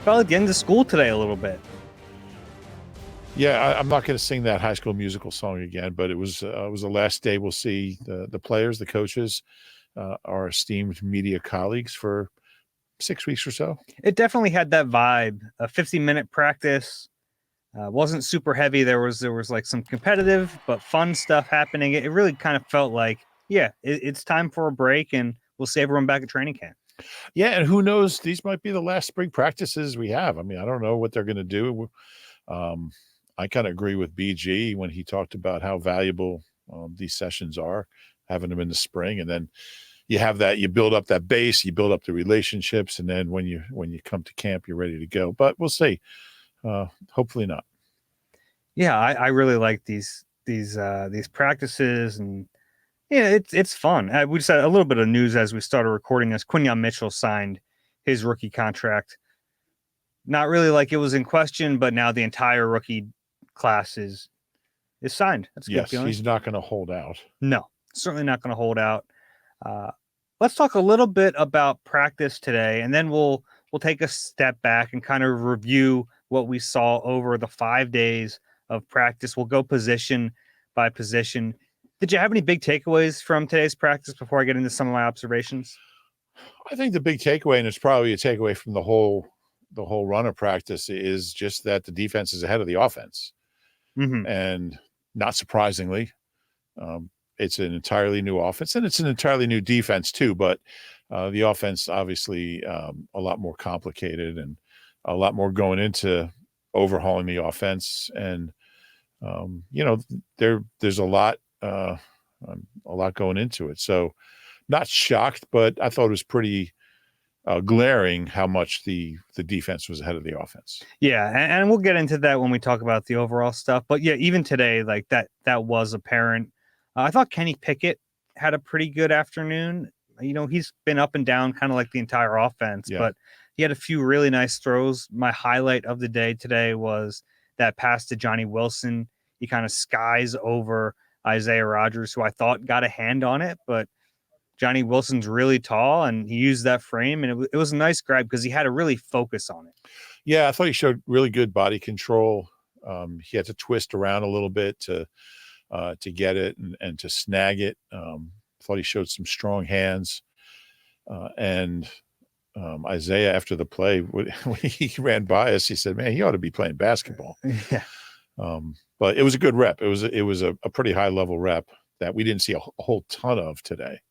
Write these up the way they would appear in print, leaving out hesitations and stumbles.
Felt like the end of school today a little bit. Yeah, I'm not going to sing that High School Musical song again, but it was the last day we'll see the players, the coaches, our esteemed media colleagues for 6 weeks or so. It definitely had that vibe. A 50-minute practice wasn't super heavy. There was like some competitive but fun stuff happening. It really kind of felt like, yeah, it's time for a break, and we'll see everyone back at training camp. Yeah, and who knows? These might be the last spring practices we have. I mean, I don't know what they're going to do. I kind of agree with BG when he talked about how valuable these sessions are, having them in the spring, and then you have that, you build up that base, you build up the relationships, and then when you come to camp, you're ready to go. But we'll see. Hopefully not. Yeah, I really like these practices, and yeah, it's fun. We just had a little bit of news as we started recording this. Quinyon Mitchell signed his rookie contract. Not really like it was in question, but now the entire rookie class is signed. That's a good feeling. He's not going to hold out. No, certainly not going to hold out. Let's talk a little bit about practice today, and then we'll take a step back and kind of review what we saw over the 5 days of practice. We'll go position by position. Did you have any big takeaways from today's practice before I get into some of my observations? I think the big takeaway, and it's probably a takeaway from the whole run of practice, is just that the defense is ahead of the offense. Mm-hmm. And not surprisingly, it's an entirely new offense, and it's an entirely new defense too. But the offense, obviously, a lot more complicated and a lot more going into overhauling the offense. And there's a lot going into it. So, not shocked, but I thought it was pretty glaring how much the defense was ahead of the offense. Yeah, and we'll get into that when we talk about the overall stuff. But yeah, even today, like that was apparent. I thought Kenny Pickett had a pretty good afternoon. He's been up and down kind of like the entire offense, but he had a few really nice throws. My highlight of the day today was that pass to Johnny Wilson. He kind of skies over Isaiah Rodgers, who I thought got a hand on it, but Johnny Wilson's really tall, and he used that frame, and it was a nice grab because he had to really focus on it. Yeah, I thought he showed really good body control. He had to twist around a little bit to get it and to snag it. Thought he showed some strong hands. And Isaiah, after the play, when he ran by us, he said, "Man, he ought to be playing basketball." Yeah. But it was a good rep. It was a pretty high level rep that we didn't see a whole ton of today.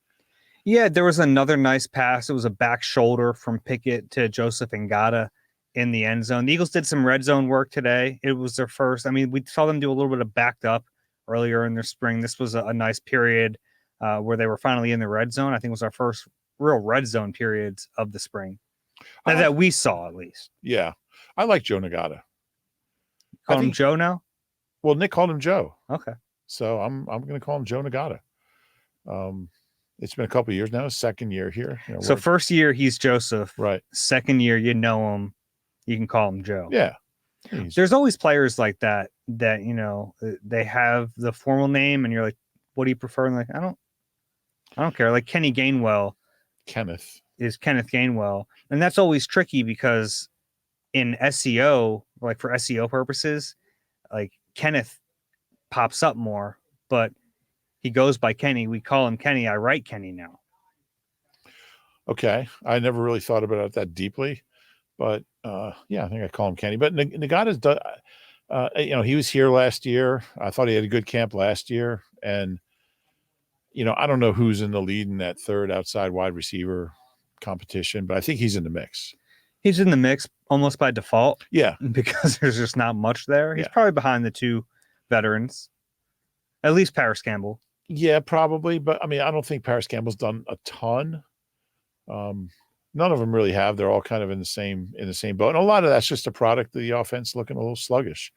Yeah, there was another nice pass. It was a back shoulder from Pickett to Joseph Ngata in the end zone. The Eagles did some red zone work today. It was their first. I mean, we saw them do a little bit of backed up earlier in their spring. This was a nice period where they were finally in the red zone. I think it was our first real red zone periods of the spring that we saw, at least. Yeah, I like Joe Ngata. Call him Joe now? Well, Nick called him Joe. Okay. So I'm going to call him Joe Ngata. It's been a couple of years now, second year here. So first year, he's Joseph. Right. Second year, you know him. You can call him Joe. Yeah. There's always players like that, they have the formal name, and you're like, what do you prefer? And like, I don't care. Like Kenny Gainwell. Kenneth Gainwell. And that's always tricky because in SEO, like for SEO purposes, like Kenneth pops up more, but he goes by Kenny. We call him Kenny. I write Kenny now. Okay. I never really thought about it that deeply, but yeah, I think I call him Kenny. But Ngata's done, he was here last year. I thought he had a good camp last year. And, I don't know who's in the lead in that third outside wide receiver competition, but I think he's in the mix. He's in the mix almost by default. Yeah. Because there's just not much there. He's probably behind the two veterans, at least Paris Campbell. Yeah, probably. But I mean, I don't think Paris Campbell's done a ton. None of them really have. They're all kind of in the same boat. And a lot of that's just a product of the offense looking a little sluggish.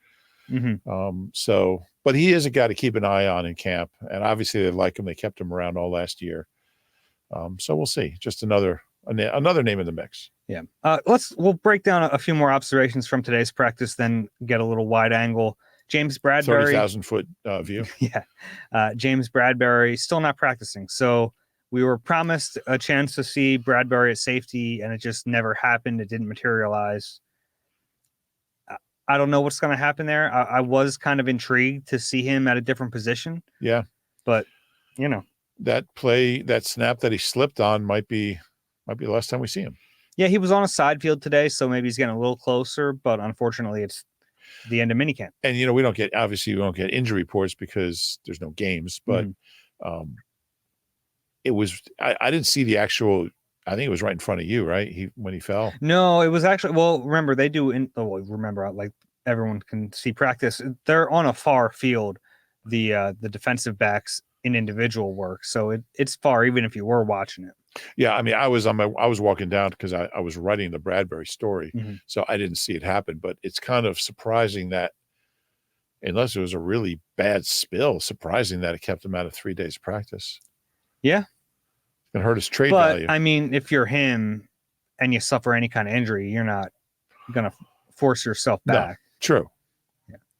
Mm-hmm. But he is a guy to keep an eye on in camp. And obviously they like him. They kept him around all last year. So we'll see. Just another name in the mix. Yeah. We'll break down a few more observations from today's practice, then get a little wide angle. James Bradbury. 30,000-foot view. Yeah. James Bradbury still not practicing. So we were promised a chance to see Bradbury at safety, and it just never happened. It didn't materialize. I don't know what's going to happen there. I was kind of intrigued to see him at a different position. Yeah. But, you know. That play, that snap that he slipped on might be the last time we see him. Yeah, he was on a side field today, so maybe he's getting a little closer, but unfortunately it's the end of minicamp. And, we don't get injury reports because there's no games, but it was, I didn't see the actual, I think it was right in front of you, right? When he fell. No, it was actually, well, remember they do like everyone can see practice. They're on a far field, the defensive backs in individual work. So it's far, even if you were watching it. Yeah, I mean, I was walking down because I was writing the Bradbury story, so I didn't see it happen. But it's kind of surprising that, unless it was a really bad spill, surprising that it kept him out of 3 days of practice. Yeah, it hurt his trade value. I mean, if you're him and you suffer any kind of injury, you're not gonna force yourself back. No, true.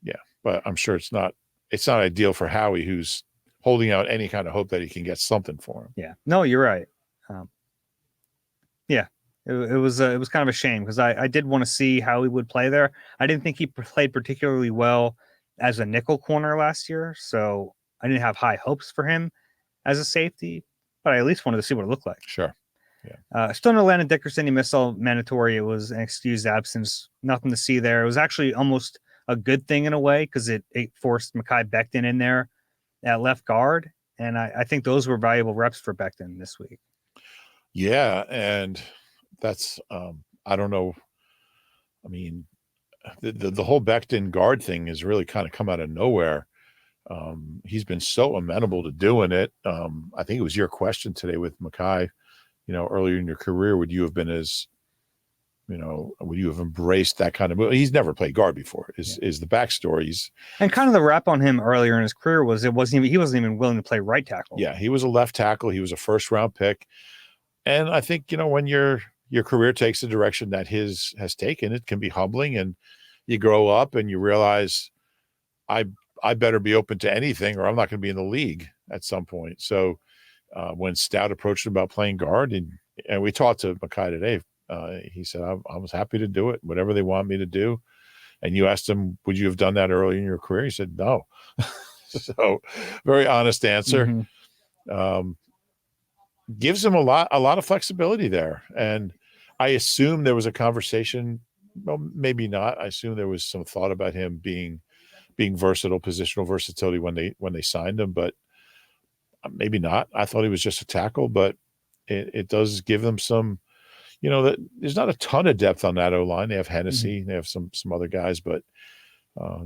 Yeah, but I'm sure it's not ideal for Howie, who's holding out any kind of hope that he can get something for him. Yeah, no, you're right. Yeah, it was kind of a shame because I did want to see how he would play there. I didn't think he played particularly well as a nickel corner last year, so I didn't have high hopes for him as a safety, but I at least wanted to see what it looked like. Sure. Yeah. Still no Landon Dickerson. He missed all mandatory. It was an excused absence. Nothing to see there. It was actually almost a good thing in a way because it forced Mekhi Becton in there at left guard, and I think those were valuable reps for Becton this week. Yeah, and that's I don't know. I mean, the whole Becton guard thing has really kind of come out of nowhere. He's been so amenable to doing it. I think it was your question today with Mekhi. Earlier in your career, would you have been as, would you have embraced that kind of move? He's never played guard before. Is the backstory? And kind of the rap on him earlier in his career was he wasn't even willing to play right tackle. Yeah, he was a left tackle. He was a first round pick. And I think, when your career takes the direction that his has taken, it can be humbling, and you grow up and you realize I better be open to anything or I'm not going to be in the league at some point. So when Stout approached him about playing guard, and we talked to Mekhi today, he said, I was happy to do it, whatever they want me to do. And you asked him, would you have done that early in your career? He said, no. So very honest answer. Gives him a lot of flexibility there. And I assume there was a conversation, well, maybe not. I assume there was some thought about him being versatile, positional versatility when they signed him, but maybe not. I thought he was just a tackle, but it does give them some, that there's not a ton of depth on that O-line. They have Hennessy, they have some other guys, but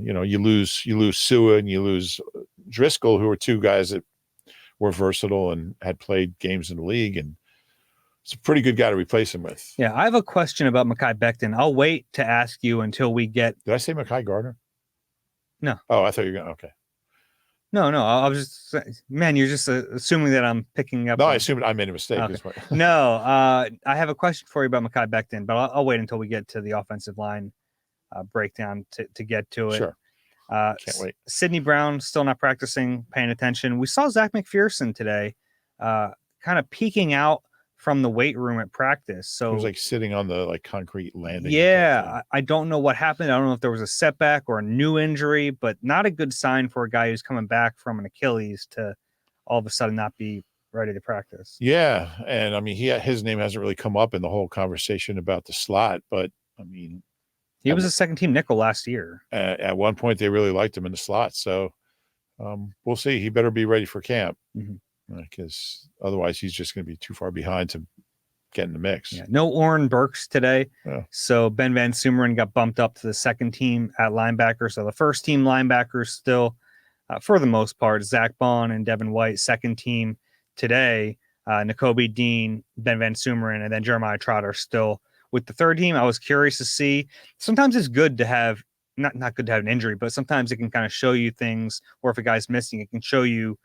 you lose Sua and you lose Driscoll, who are two guys that were versatile and had played games in the league, and it's a pretty good guy to replace him with. Yeah, I have a question about Mekhi Becton. I'll wait to ask you until we get. Did I say Mekhi Gardner? No. Oh, I thought you were going. Okay. No. I was just saying, man, you're just assuming that I'm picking up. No, I assumed I made a mistake. Okay. No, I have a question for you about Mekhi Becton, but I'll wait until we get to the offensive line breakdown to get to it. Sure. Can't wait. Sidney Brown still not practicing, paying attention. We saw Zach McPherson today, kind of peeking out from the weight room at practice. So he was like sitting on the concrete landing. Yeah, I don't know what happened. I don't know if there was a setback or a new injury, but not a good sign for a guy who's coming back from an Achilles to all of a sudden not be ready to practice. Yeah, and I mean his name hasn't really come up in the whole conversation about the slot, but I mean. He was a second-team nickel last year. At one point, they really liked him in the slot. So we'll see. He better be ready for camp because otherwise he's just going to be too far behind to get in the mix. Yeah. No Oren Burks today. Yeah. So Ben Van Sumeren got bumped up to the second team at linebacker. So the first team linebackers still, for the most part, Zach Bond and Devin White. Second team today, Nakobe Dean, Ben Van Sumeren, and then Jeremiah Trotter still with the third team. I was curious to see. Sometimes it's good to have not good to have an injury, but sometimes it can kind of show you things, or if a guy's missing, it can show you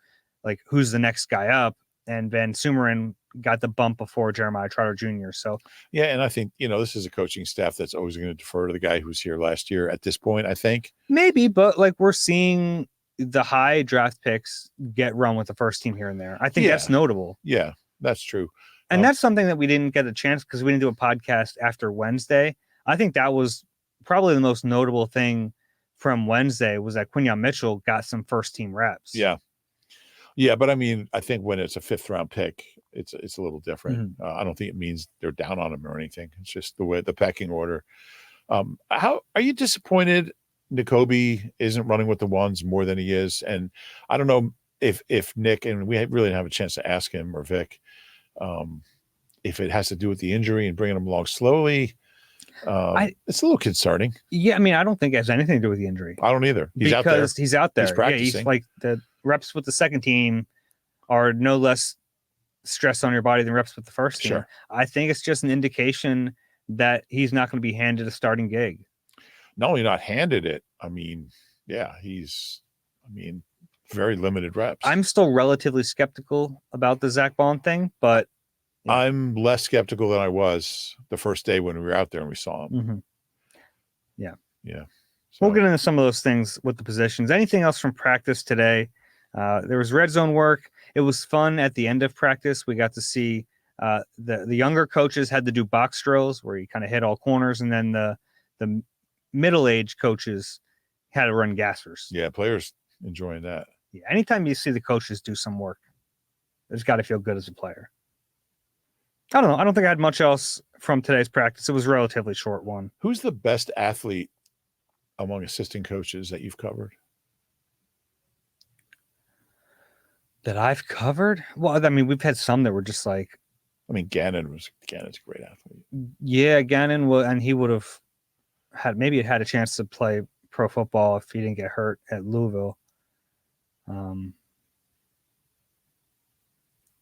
like who's the next guy up. And Van Sumeren got the bump before Jeremiah Trotter Jr. So yeah, and I think this is a coaching staff that's always going to defer to the guy who was here last year at this point, I think. Maybe, but like we're seeing the high draft picks get run with the first team here and there. I think that's notable. Yeah, that's true. And that's something that we didn't get a chance because we didn't do a podcast after Wednesday. I think that was probably the most notable thing from Wednesday was that Quinyon Mitchell got some first team reps. Yeah. But I mean, I think when it's a 5th round pick, it's a little different. I don't think it means they're down on him or anything. It's just the way the pecking order. How are you disappointed Nakobe isn't running with the ones more than he is? And I don't know if Nick, and we really didn't have a chance to ask him or Vic, if it has to do with the injury and bringing him along slowly. It's a little concerning. Yeah, I mean, I don't think it has anything to do with the injury. I don't either. He's out there. Because he's out there. He's practicing. He's like the reps with the second team are no less stress on your body than reps with the first team. Sure. I think it's just an indication that he's not going to be handed a starting gig. Not only not handed it, I mean, very limited reps. I'm still relatively skeptical about the Zach Bond thing, but yeah. I'm less skeptical than I was the first day when we were out there and we saw him. Yeah. So, we'll get into some of those things with the positions. Anything else from practice today? There was red zone work. It was fun at the end of practice. We got to see the younger coaches had to do box drills where you kind of hit all corners, and then the middle-aged coaches had to run gassers. Yeah, players enjoying that. Yeah, anytime you see the coaches do some work, it's got to feel good as a player. I don't know. I don't think I had much else from today's practice. It was a relatively short one. Who's the best athlete among assistant coaches that you've covered? That I've covered? Well, I mean, we've had some that were just like... I mean, Gannon's a great athlete. Yeah, Gannon, and he would have had a chance to play pro football if he didn't get hurt at Louisville. Yeah,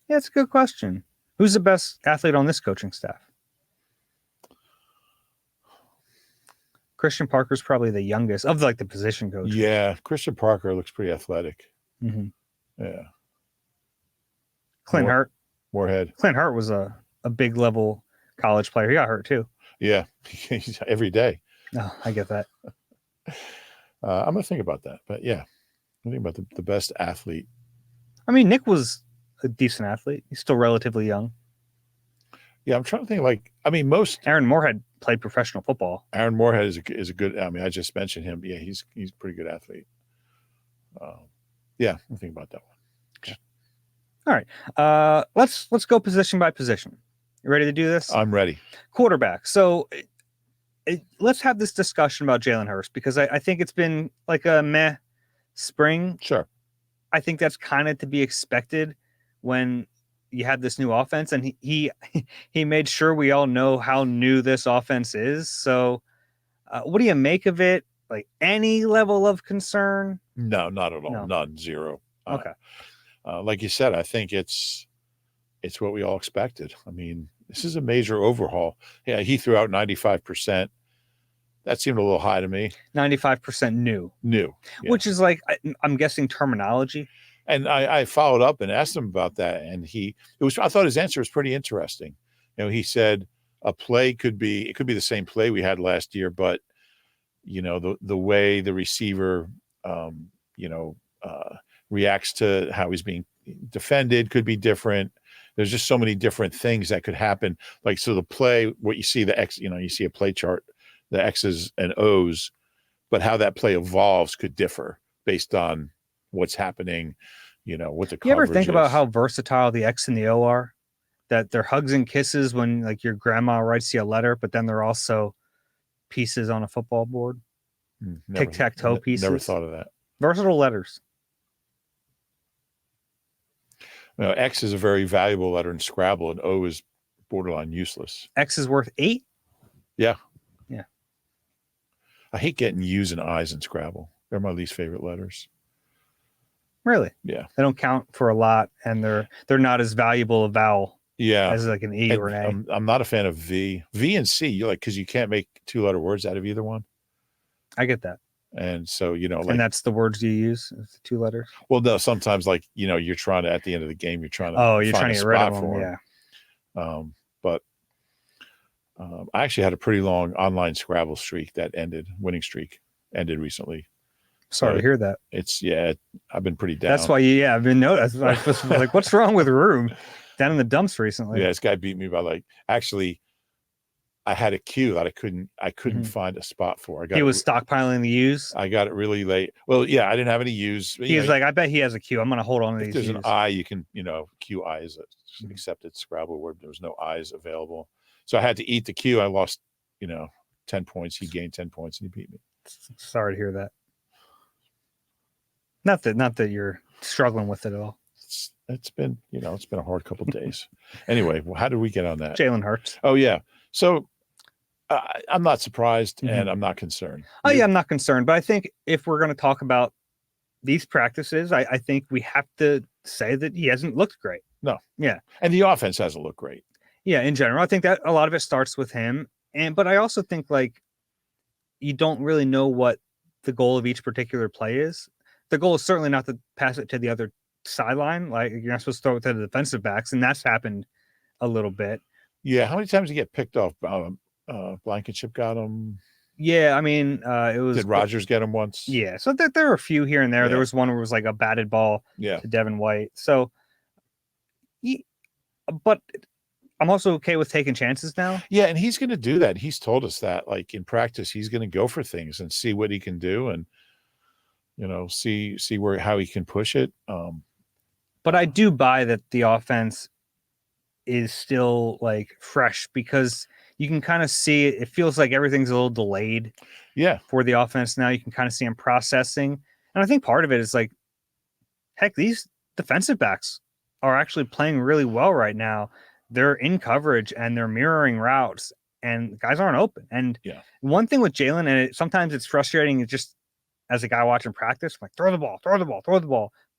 it's a good question. Who's the best athlete on this coaching staff? Christian Parker's probably the youngest of like the position coaches. Yeah, Christian Parker looks pretty athletic. Yeah. Clint Hurt. Moorhead. Clint Hurt was a big level college player. He got hurt too. Yeah, every day. No, I get that. I'm going to think about that. But yeah, I think about the best athlete. I mean, Nick was a decent athlete. He's still relatively young. Yeah, I'm trying to think Aaron Moorhead played professional football. Aaron Moorhead is a good, I mean, I just mentioned him. Yeah, he's a pretty good athlete. Yeah, I'm thinking about that one. Okay. All right. Let's go position by position. You ready to do this? I'm ready. Quarterback. So let's have this discussion about Jalen Hurst because I think it's been like a meh spring. Sure. I think that's kind of to be expected when you had this new offense, and he made sure we all know how new this offense is. So what do you make of it? Like any level of concern? No, not at all. No. None, zero. Okay. Like you said, I think it's what we all expected. I mean, this is a major overhaul. Yeah, he threw out 95%. That seemed a little high to me. 95% new. Yeah. Which is like, I'm guessing terminology. And I followed up and asked him about that. And I thought his answer was pretty interesting. You know, he said a play could be the same play we had last year, but you know, the way the receiver, reacts to how he's being defended could be different. There's just so many different things that could happen. Like, so the play, what you see, the X, you see a play chart, the X's and O's, but how that play evolves could differ based on what's happening, what the coverage You ever think is. about how versatile the X and the O are? That they're hugs and kisses when like your grandma writes you a letter, but then they're also pieces on a football board. Tic-tac-toe pieces. Never thought of that. Versatile letters. X is a very valuable letter in Scrabble, and O is borderline useless. X is worth 8? Yeah. Yeah. I hate getting U's and I's in Scrabble. They're my least favorite letters. Really? Yeah. They don't count for a lot, and they're not as valuable a vowel as like an E or an A. I'm not a fan of V. V and C, because you can't make 2-letter words out of either one. I get that. And so, and that's the words you use, the 2 letters. Well, no, sometimes you're trying to, at the end of the game, you're trying to to get rid of them. Yeah. But I actually had a pretty long online Scrabble streak that winning streak ended recently. Sorry to hear that. I've been pretty down. That's why, I've been noticed. I was like, what's wrong with Room down in the dumps recently? Yeah, this guy beat me by actually, I had a cue that I couldn't Mhm. find a spot for. He was stockpiling the U's. I got it really late. Well, yeah, I didn't have any U's. He was like, I bet he has a Q. I'm going to hold on to if these there's an U's. I, you can, QI is an Mhm. accepted Scrabble word. There was no I's available. So I had to eat the Q. I lost, 10 points. He gained 10 points and he beat me. Sorry to hear that. Not that you're struggling with it at all. It's been a hard couple of days. Anyway, how did we get on that? Jalen Hurts. Oh, yeah. So I'm not surprised and Mhm. I'm not concerned. Oh, yeah, I'm not concerned. But I think if we're going to talk about these practices, I think we have to say that he hasn't looked great. No. Yeah. And the offense hasn't looked great. Yeah, in general. I think that a lot of it starts with him. But I also think like you don't really know what the goal of each particular play is. The goal is certainly not to pass it to the other sideline. Like you're not supposed to throw it to the defensive backs, and that's happened a little bit. Yeah. How many times did he get picked off? Blankenship got him. Yeah, I mean, it was. Did Rodgers get him once? Yeah, so there were a few here and there. Yeah. There was one where it was like a batted ball Yeah. to Devin White. So, but I'm also okay with taking chances now. Yeah, and he's going to do that. He's told us that, like in practice, he's going to go for things and see what he can do, and see how he can push it. But I do buy that the offense is still like fresh because you can kind of see it. It feels like everything's a little delayed. Yeah, for the offense now. You can kind of see him processing, and I think part of it is like, heck, these defensive backs are actually playing really well right now. They're in coverage and they're mirroring routes, and guys aren't open. And one thing with Jalen, and sometimes it's frustrating, it's just as a guy watching practice, like throw the ball.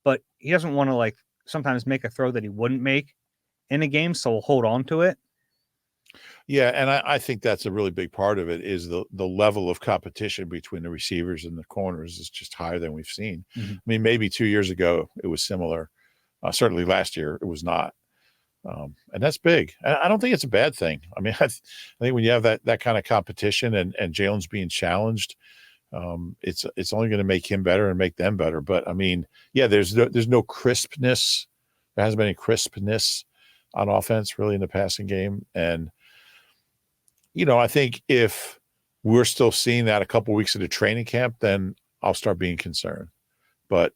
But he doesn't want to like sometimes make a throw that he wouldn't make in a game, so we'll hold on to it. Yeah, and I think that's a really big part of it is the level of competition between the receivers and the corners is just higher than we've seen. Mm-hmm. I mean, maybe 2 years ago it was similar. Certainly last year it was not. And that's big. And I don't think it's a bad thing. I mean, I think when you have that kind of competition and Jalen's being challenged, it's only going to make him better and make them better. But I mean, yeah, there's no crispness. There hasn't been any crispness on offense really in the passing game. And, I think if we're still seeing that a couple of weeks into training camp, then I'll start being concerned. But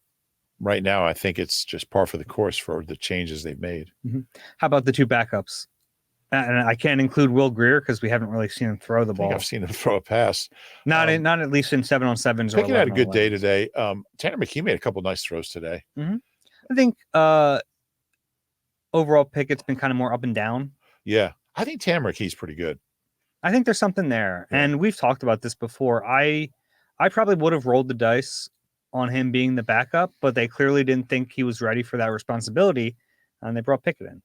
right now, I think it's just par for the course for the changes they've made. Mm-hmm. How about the two backups? And I can't include Will Grier because we haven't really seen him throw the ball. I've seen him throw a pass. Not at least in 7-on-7s. Pickett had a good day today. Tanner McKee made a couple nice throws today. Mm-hmm. I think overall Pickett's been kind of more up and down. Yeah, I think Tanner McKee's pretty good. I think there's something there, and we've talked about this before. I probably would have rolled the dice on him being the backup, but they clearly didn't think he was ready for that responsibility, and they brought Pickett in.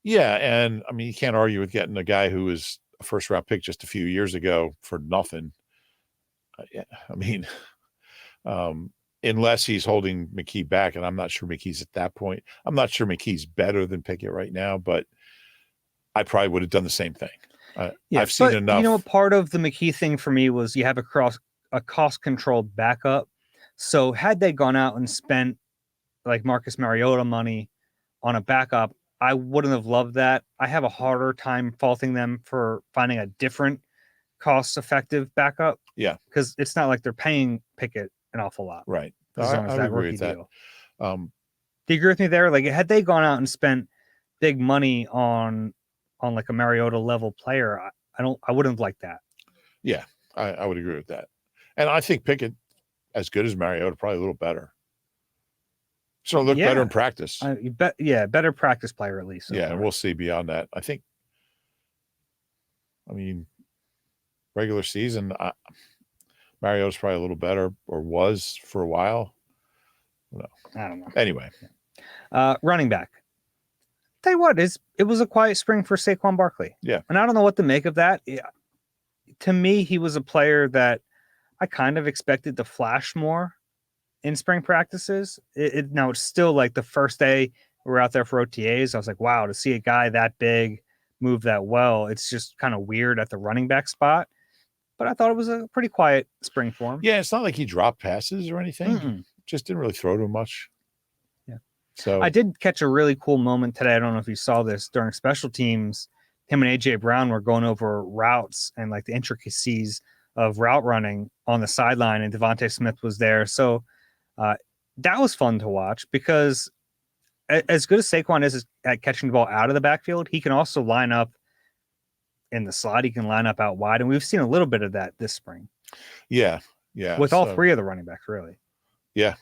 Yeah, and I mean, you can't argue with getting a guy who was a first-round pick just a few years ago for nothing. Yeah, I mean, unless he's holding McKee back, and I'm not sure McKee's at that point. I'm not sure McKee's better than Pickett right now, but I probably would have done the same thing. I've seen enough. Part of the McKee thing for me was you have a cost-controlled backup. So had they gone out and spent like Marcus Mariota money on a backup, I wouldn't have loved that. I have a harder time faulting them for finding a different cost-effective backup. Yeah, because it's not like they're paying Pickett an awful lot, right? As long as I agree with that. Do you agree with me there? Like, had they gone out and spent big money on like a Mariota level player, I wouldn't have liked that. Yeah, I would agree with that. And I think Pickett, as good as Mariota, probably a little better. So look better in practice. Better practice player at least. And we'll see beyond that. I mean, regular season, Mariota's probably a little better, or was for a while. No, I don't know. Anyway, running back. Tell you what, it was a quiet spring for Saquon Barkley. Yeah, and I don't know what to make of that. To me, he was a player that I kind of expected to flash more in spring practices. Now it's still like the first day we're out there for OTAs. I was like, wow, to see a guy that big move that well, it's just kind of weird at the running back spot. But I thought it was a pretty quiet spring for him. Yeah, it's not like he dropped passes or anything. Mm-mm. Just didn't really throw to him much. Yeah. So I did catch a really cool moment today. I don't know if you saw this during special teams. him and AJ Brown were going over routes and like the intricacies of route running on the sideline, and Devontae Smith was there. So that was fun to watch because as good as Saquon is at catching the ball out of the backfield, he can also line up in the slot. He can line up out wide, and we've seen a little bit of that this spring. Yeah. With all three of the running backs, really. Yeah.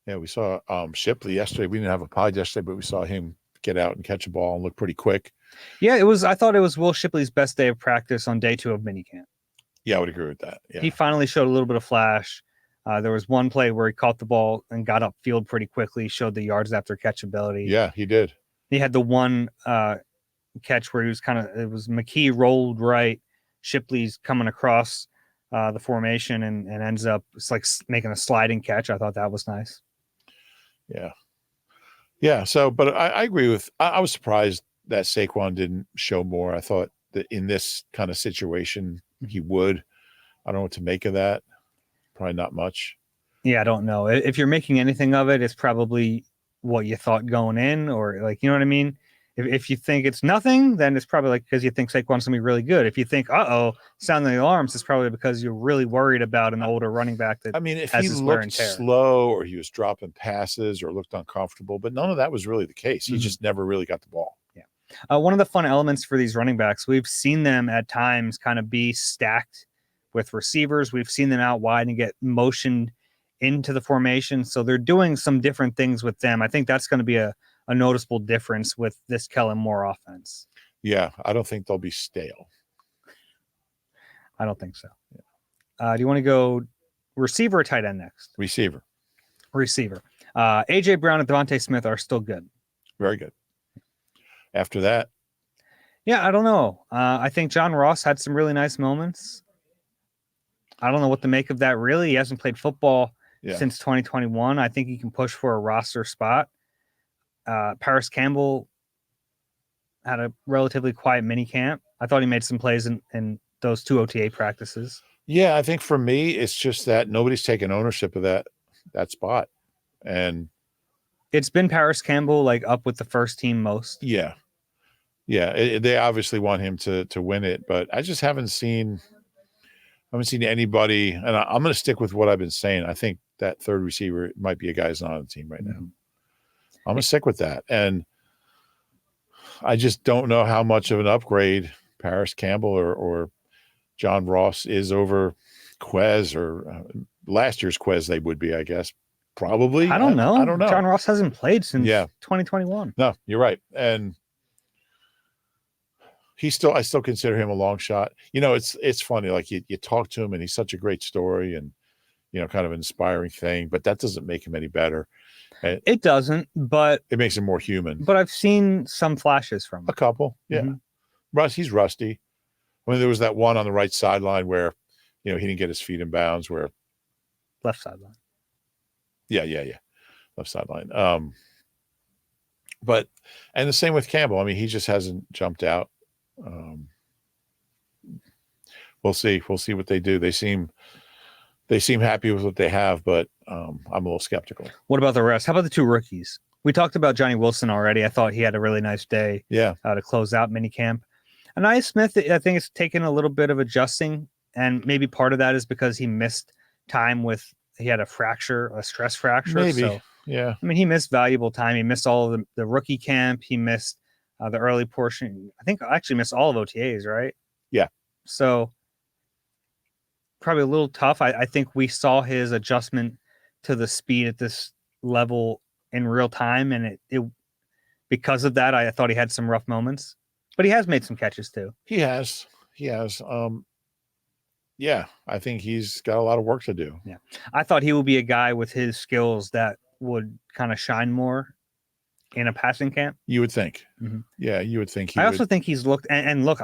Yeah, we saw Shipley yesterday. We didn't have a pod yesterday, but we saw him get out and catch a ball and look pretty quick. Yeah, I thought it was Will Shipley's best day of practice on day 2 of minicamp. Yeah, I would agree with that. Yeah. He finally showed a little bit of flash. There was one play where he caught the ball and got upfield pretty quickly, showed the yards after catchability. Yeah, he did. He had the one catch where he was it was McKee rolled right, Shipley's coming across the formation and ends up making a sliding catch. I thought that was nice. Yeah. Yeah. So, but I agree with, I was surprised that Saquon didn't show more. I thought that in this kind of situation, he would. I don't know what to make of that. Probably not much. Yeah, I don't know. If you're making anything of it, it's probably what you thought going in, or you know what I mean? If you think it's nothing, then it's probably because you think Saquon's going to be really good. If you think, sounding the alarms, it's probably because you're really worried about an older running back that if has he his wear and looked tear. slow or he was dropping passes or looked uncomfortable, but none of that was really the case. He just never really got the ball. Yeah. One of the fun elements for these running backs, we've seen them at times kind of be stacked with receivers. We've seen them out wide and get motioned into the formation. So they're doing some different things with them. I think that's going to be a noticeable difference with this Kellen Moore offense. Yeah, I don't think they'll be stale. I don't think so. Yeah. Do you want to go receiver or tight end next? Receiver. AJ Brown and Devontae Smith are still good. Very good. After that, yeah, I don't know. I think John Ross had some really nice moments. I don't know what to make of that, really. He hasn't played football since 2021. I think he can push for a roster spot. Paris Campbell had a relatively quiet mini camp. I thought he made some plays in those 2 OTA practices. Yeah, I think for me, it's just that nobody's taken ownership of that spot. And it's been Paris Campbell up with the first team most. Yeah. Yeah. They obviously want him to win it, but I just haven't seen anybody. And I'm going to stick with what I've been saying. I think that third receiver might be a guy who's not on the team right now. I'm going to stick with that. And I just don't know how much of an upgrade Paris Campbell or John Ross is over Quez or last year's Quez they would be, I guess. Probably. I don't know. I don't know. John Ross hasn't played since 2021. No, you're right. And I still consider him a long shot. It's funny. You talk to him and he's such a great story and, kind of an inspiring thing, but that doesn't make him any better. It doesn't, but it makes him more human. But I've seen some flashes from him. A couple. Yeah. He's rusty. There was that one on the right sideline where, he didn't get his feet in bounds where left sideline. Yeah. Left sideline. But the same with Campbell. He just hasn't jumped out. We'll see. We'll see what they do. They seem happy with what they have, but I'm a little skeptical. What about the rest? How about the 2 rookies? We talked about Johnny Wilson already. I thought he had a really nice day. Yeah. To close out minicamp. Anaya Smith, I think it's taken a little bit of adjusting, and maybe part of that is because he missed time he had a stress fracture. Maybe. So, yeah. He missed valuable time. He missed all of the rookie camp. He missed the early portion. I think I actually missed all of OTAs, right? Yeah. So probably a little tough. I think we saw his adjustment to the speed at this level in real time, and it because of that, I thought he had some rough moments, but he has made some catches too. He has. Yeah, I think he's got a lot of work to do. Yeah. I thought he would be a guy with his skills that would kind of shine more in a passing camp. You would think. Mm-hmm. Yeah, you would think. I also think he's looked, and look,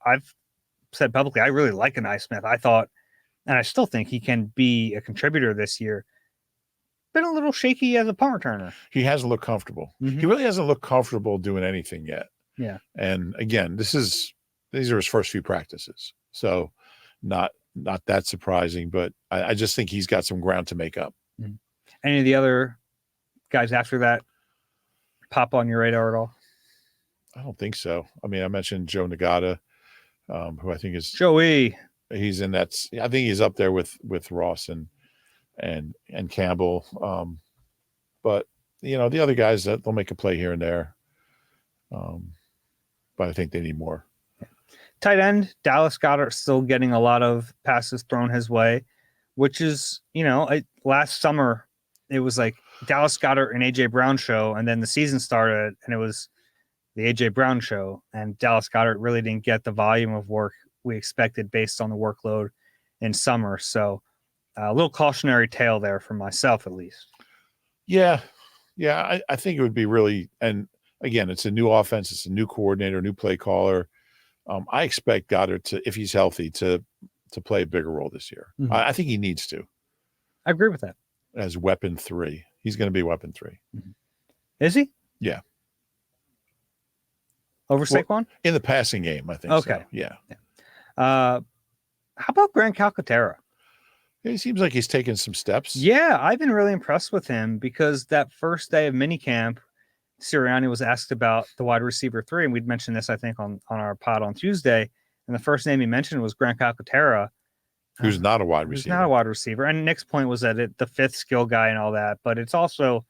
I've said publicly, I really like Anaya Smith. I thought, and I still think he can be a contributor this year. Been a little shaky as a punt returner. He hasn't looked comfortable. Mm-hmm. He really hasn't looked comfortable doing anything yet. Yeah. And again, these are his first few practices. So not that surprising, but I just think he's got some ground to make up. Mm-hmm. Any of the other guys after that pop on your radar at all? I don't think so. I mean, I mentioned Joe Nagata, who I think is Joey. he's in that. I think he's up there with Ross and Campbell. But the other guys that they'll make a play here and there. But I think they need more. Tight end, Dallas Goedert still getting a lot of passes thrown his way, which is, last summer it was like Dallas Goedert and AJ Brown show, and then the season started and it was the AJ Brown show, and Dallas Goedert really didn't get the volume of work we expected based on the workload in summer. So a little cautionary tale there for myself, at least. Yeah. I think it would be really, and again, it's a new offense, it's a new coordinator, new play caller. I expect Goddard to, if he's healthy, to play a bigger role this year. Mm-hmm. I think he needs to. I agree with that. As weapon 3, he's going to be weapon 3. Mm-hmm. Is he? Yeah. Over Saquon? Well, in the passing game, I think. Okay. So. Yeah. How about Grant Calcaterra? He seems like he's taken some steps. Yeah, I've been really impressed with him because that first day of minicamp, Sirianni was asked about the wide receiver 3, and we'd mentioned this, I think, on our pod on Tuesday. And the first name he mentioned was Grant Calcaterra, who's not a wide receiver. Who's not a wide receiver. And Nick's point was that the 5th skill guy and all that, but it's also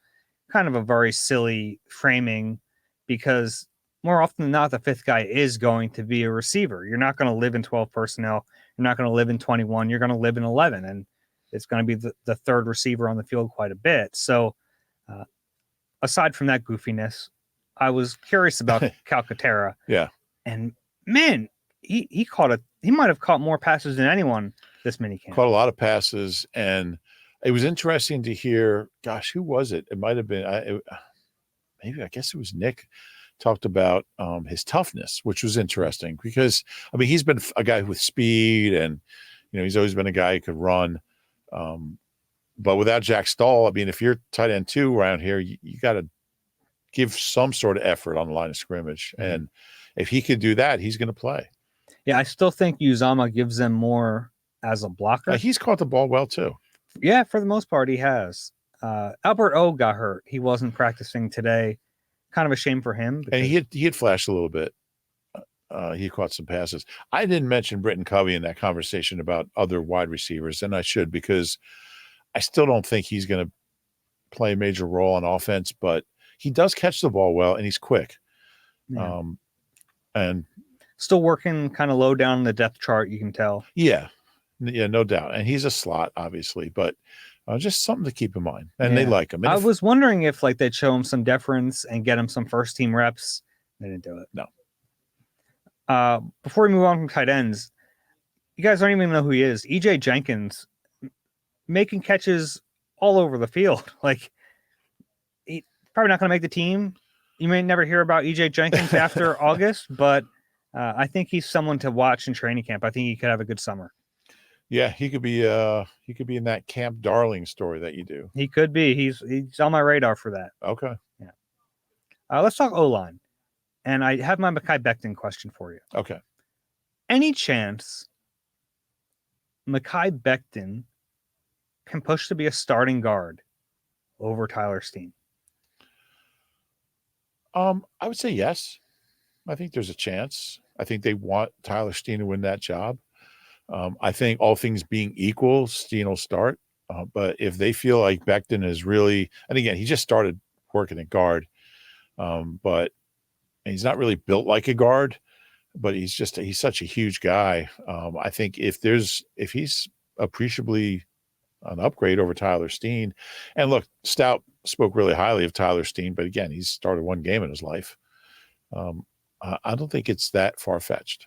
kind of a very silly framing because more often than not, the 5th guy is going to be a receiver. You're not going to live in 12 personnel. You're not going to live in 21. You're going to live in 11, and it's going to be the 3rd receiver on the field quite a bit. So aside from that goofiness, I was curious about Calcaterra. Yeah. And man, he might have caught more passes than anyone this minicamp. Caught a lot of passes, and it was interesting to hear, gosh, who was it? It might have been, I guess it was Nick, talked about his toughness, which was interesting because, I mean, he's been a guy with speed and, he's always been a guy who could run. But without Jack Stahl, I mean, if you're tight end 2 around here, you got to give some sort of effort on the line of scrimmage. Mm-hmm. And if he could do that, he's going to play. Yeah, I still think Uzama gives them more as a blocker. He's caught the ball well, too. Yeah, for the most part, he has. Albert O got hurt. He wasn't practicing today. Kind of a shame for him. And he had flashed a little bit. He caught some passes. I didn't mention Britton Covey in that conversation about other wide receivers, and I should, because I still don't think he's going to play a major role on offense, but he does catch the ball well, and he's quick. Yeah. And still working kind of low down the depth chart, you can tell. Yeah, no doubt. And he's a slot, obviously, but just something to keep in mind. And they like him. And I was wondering if they'd show him some deference and get him some first team reps. They didn't do it. No. Before we move on from tight ends, you guys don't even know who he is. EJ Jenkins making catches all over the field. He's probably not going to make the team. You may never hear about EJ Jenkins after August, but I think he's someone to watch in training camp. I think he could have a good summer. Yeah, he could be in that Camp Darling story that you do. He could be. He's on my radar for that. Okay. Yeah. Let's talk O-line. And I have my Mekhi Becton question for you. Okay. Any chance Mekhi Becton can push to be a starting guard over Tyler Steen? I would say yes. I think there's a chance. I think they want Tyler Steen to win that job. I think all things being equal, Steen will start. But if they feel like Becton is really, and again, he just started working at guard, but he's not really built like a guard, but he's such a huge guy. I think if he's appreciably an upgrade over Tyler Steen, and look, Stout spoke really highly of Tyler Steen, but again, he's started one game in his life. I don't think it's that far-fetched.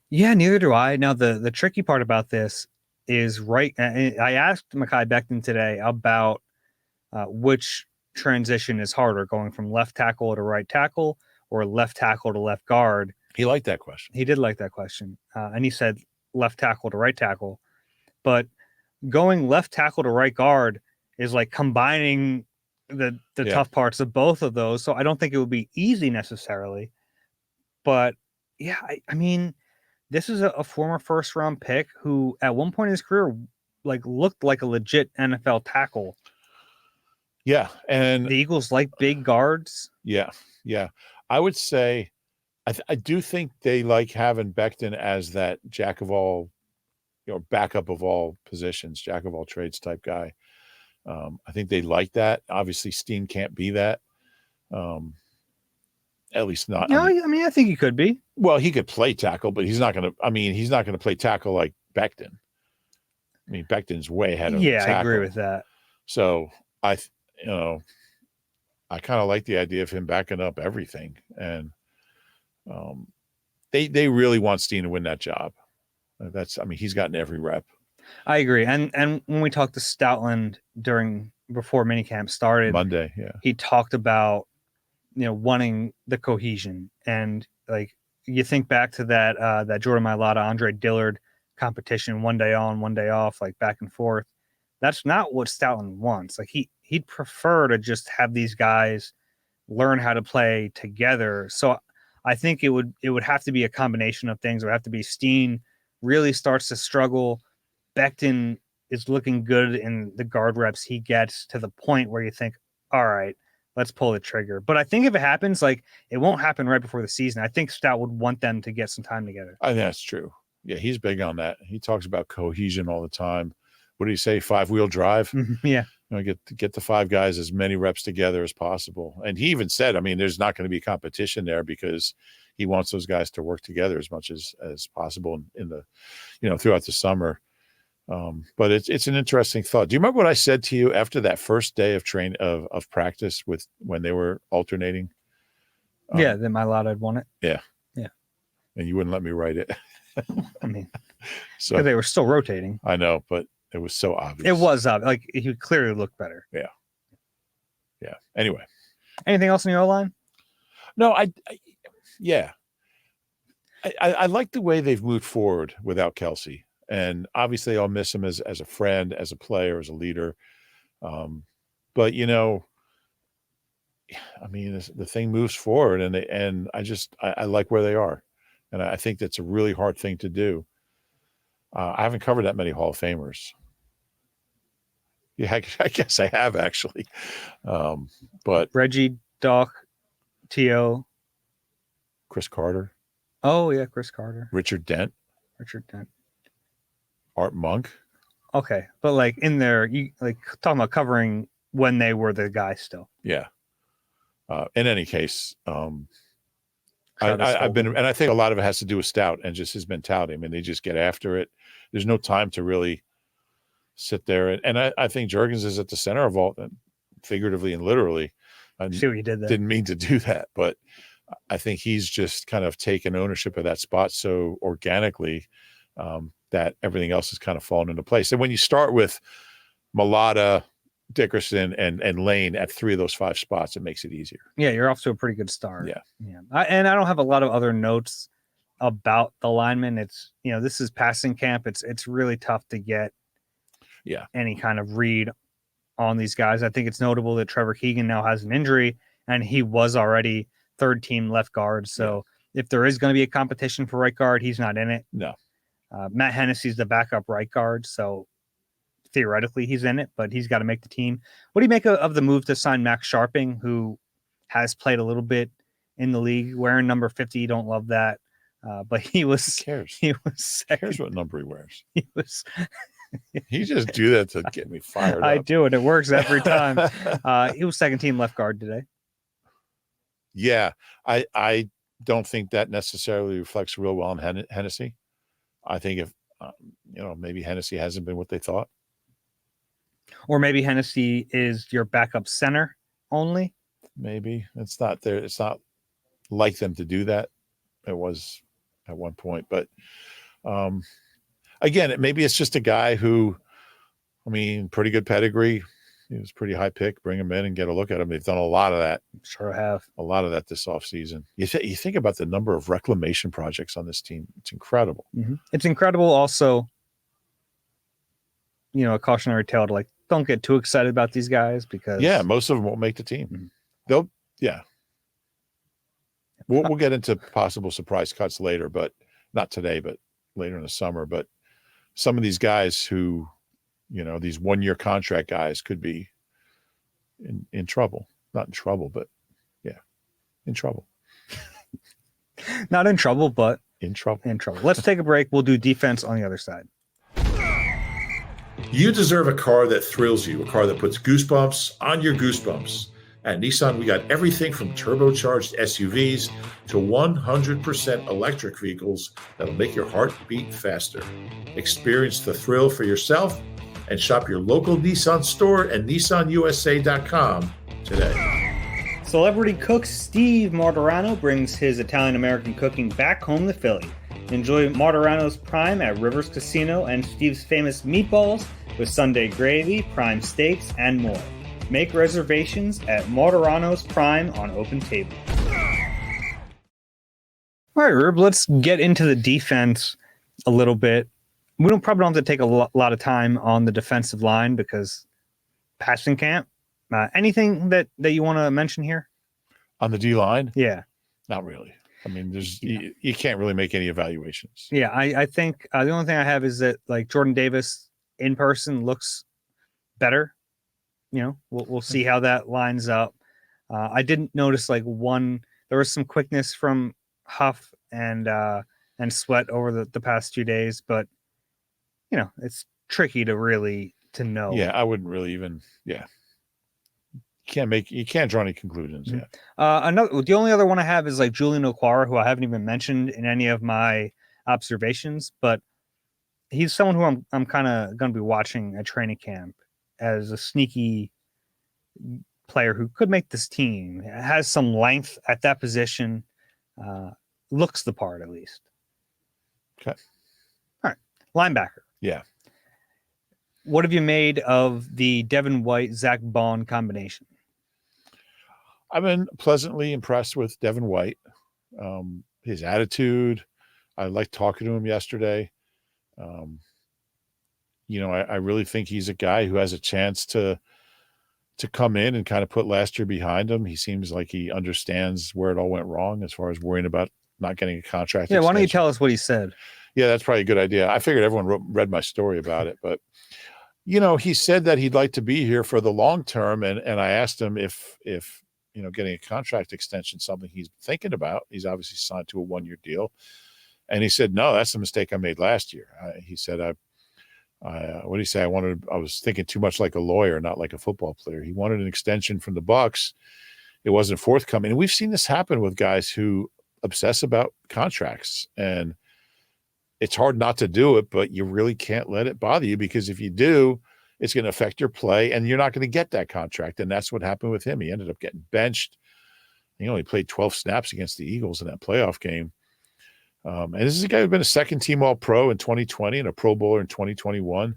Yeah, neither do I. Now, the tricky part about this is I asked Mekhi Becton today about which transition is harder, going from left tackle to right tackle or left tackle to left guard. He liked that question. He did like that question. And he said left tackle to right tackle. But going left tackle to right guard is like combining the tough parts of both of those. So I don't think it would be easy necessarily. But yeah, I mean, this is a former first round pick who at one point in his career looked like a legit NFL tackle. Yeah. And the Eagles like big guards. Yeah. I would say I do think they like having Becton as that jack of all, backup of all positions, jack of all trades type guy. I think they like that. Obviously, Steen can't be that. Um, at least not. No, I mean, I think he could be. Well, he could play tackle, but he's not going to. I mean, he's not going to play tackle like Becton. I mean, Becton's way ahead of Yeah, tackle. I agree with that. So I kind of like the idea of him backing up everything, and they really want Steen to win that job. He's gotten every rep. I agree. And when we talked to Stoutland before minicamp started Monday, yeah, he talked about wanting the cohesion, and like you think back to that Jordan Mailata, Andre Dillard competition, one day on, one day off, like back and forth. That's not what Stoutland wants. Like he'd prefer to just have these guys learn how to play together. So I think it would have to be a combination of things. It would have to be Steen really starts to struggle. Becton is looking good in the guard reps he gets to the point where you think, all right, let's pull the trigger. But I think if it happens, like it won't happen right before the season. I think Stout would want them to get some time together. I think that's true. Yeah, he's big on that. He talks about cohesion all the time. What do you say? 5-wheel drive? Yeah. Get the 5 guys as many reps together as possible. And he even said, I mean, there's not going to be competition there because he wants those guys to work together as much as possible in the, throughout the summer. But it's an interesting thought. Do you remember what I said to you after that first day of practice when they were alternating? Yeah, that Mailata had won it. Yeah. Yeah. And you wouldn't let me write it. I mean, so they were still rotating. I know, but it was so obvious. It was obvious. Like he clearly looked better. Yeah. Yeah. Anyway. Anything else in the O-line? No, yeah. I like the way they've moved forward without Kelsey. And obviously I'll miss him as a friend, as a player, as a leader. But I mean, the thing moves forward, and I like where they are. And I think that's a really hard thing to do. I haven't covered that many Hall of Famers. Yeah, I guess I have actually. But Reggie, Doc, T.O. Chris Carter. Oh, yeah, Chris Carter. Richard Dent. Art Monk. Okay, but like in there, you like talking about covering when they were the guys still. Yeah. In any case, I've been, and I think a lot of it has to do with Stout and just his mentality. I mean, they just get after it. There's no time to really sit there. And I think Juergens is at the center of all, figuratively and literally. I see what you did there. Didn't mean to do that, but I think he's just kind of taken ownership of that spot so organically that everything else has kind of fallen into place. And when you start with Mailata, Dickerson, and Lane at 3 of those 5 spots, it makes it easier. Yeah, you're off to a pretty good start. Yeah. And I don't have a lot of other notes about the linemen. It's this is passing camp. It's really tough to get any kind of read on these guys. I think it's notable that Trevor Keegan now has an injury, and he was already third team left guard. So if there is going to be a competition for right guard, he's not in it. No. Matt Hennessy's the backup right guard, so theoretically he's in it, but he's got to make the team. What do you make of the move to sign Max Sharping, who has played a little bit in the league, wearing number 50? You don't love that, but he was. Who cares? He was. Who cares what number he wears? He was. He just do that to get me fired up. I do, and it works every time. He was second team left guard today. Yeah, I don't think that necessarily reflects real well on Hennessy. I think if maybe Hennessy hasn't been what they thought, or maybe Hennessy is your backup center only. Maybe it's not there. It's not like them to do that. It was at one point, but again, maybe it's just a guy who, I mean, pretty good pedigree. He was pretty high pick. Bring him in and get a look at him. They've done a lot of that. Sure have. A lot of that this offseason. You think about the number of reclamation projects on this team. It's incredible. Mm-hmm. It's incredible also, a cautionary tale to don't get too excited about these guys because most of them won't make the team. Mm-hmm. We'll get into possible surprise cuts later, but not today, but later in the summer. But some of these guys who, these 1-year contract guys could be in trouble. Not in trouble, but in trouble. Not in trouble, but In trouble. in trouble. Let's take a break. We'll do defense on the other side. You deserve a car that thrills you, a car that puts goosebumps on your goosebumps. At Nissan, we got everything from turbocharged SUVs to 100% electric vehicles that'll make your heart beat faster. Experience the thrill for yourself and shop your local Nissan store at nissanusa.com today. Celebrity cook Steve Martorano brings his Italian-American cooking back home to Philly. Enjoy Martorano's Prime at Rivers Casino and Steve's famous meatballs with Sunday gravy, prime steaks, and more. Make reservations at Martorano's Prime on Open Table. All right, Rube, let's get into the defense a little bit. We probably don't have to take a lot of time on the defensive line because passing camp. Anything that you want to mention here? On the D-line? Yeah. Not really. I mean, you can't really make any evaluations. Yeah, I think the only thing I have is that like Jordan Davis in person looks better. You know, we'll see how that lines up. I didn't notice there was some quickness from Huff and Sweat over the past 2 days, but you know, it's tricky to know. Yeah, I wouldn't really even. Yeah, you can't draw any conclusions yet. The only other one I have is like Julian Okwara, who I haven't even mentioned in any of my observations, but he's someone who I'm kind of going to be watching at training camp as a sneaky player who could make this team. Has some length at that position, looks the part at least. Okay. All right, linebacker. Yeah. What have you made of the Devin White Zach Bond combination? I've been pleasantly impressed with Devin White. His attitude. I liked talking to him yesterday. You know, I really think he's a guy who has a chance to come in and kind of put last year behind him. He seems like he understands where it all went wrong as far as worrying about not getting a contract. Yeah, why don't you tell us what he said? Yeah, that's probably a good idea. I figured everyone read my story about it, but you know, he said that he'd like to be here for the long term, and I asked him if you know, getting a contract extension something he's thinking about. He's obviously signed to a 1-year deal, and he said, "No, that's the mistake I made last year." He said, what did he say? I was thinking too much like a lawyer, not like a football player. He wanted an extension from the Bucs. It wasn't forthcoming. And we've seen this happen with guys who obsess about contracts, and it's hard not to do it, but you really can't let it bother you, because if you do, it's going to affect your play and you're not going to get that contract. And that's what happened with him. He ended up getting benched. He only played 12 snaps against the Eagles in that playoff game. And this is a guy who's been a second-team All-Pro in 2020 and a Pro Bowler in 2021.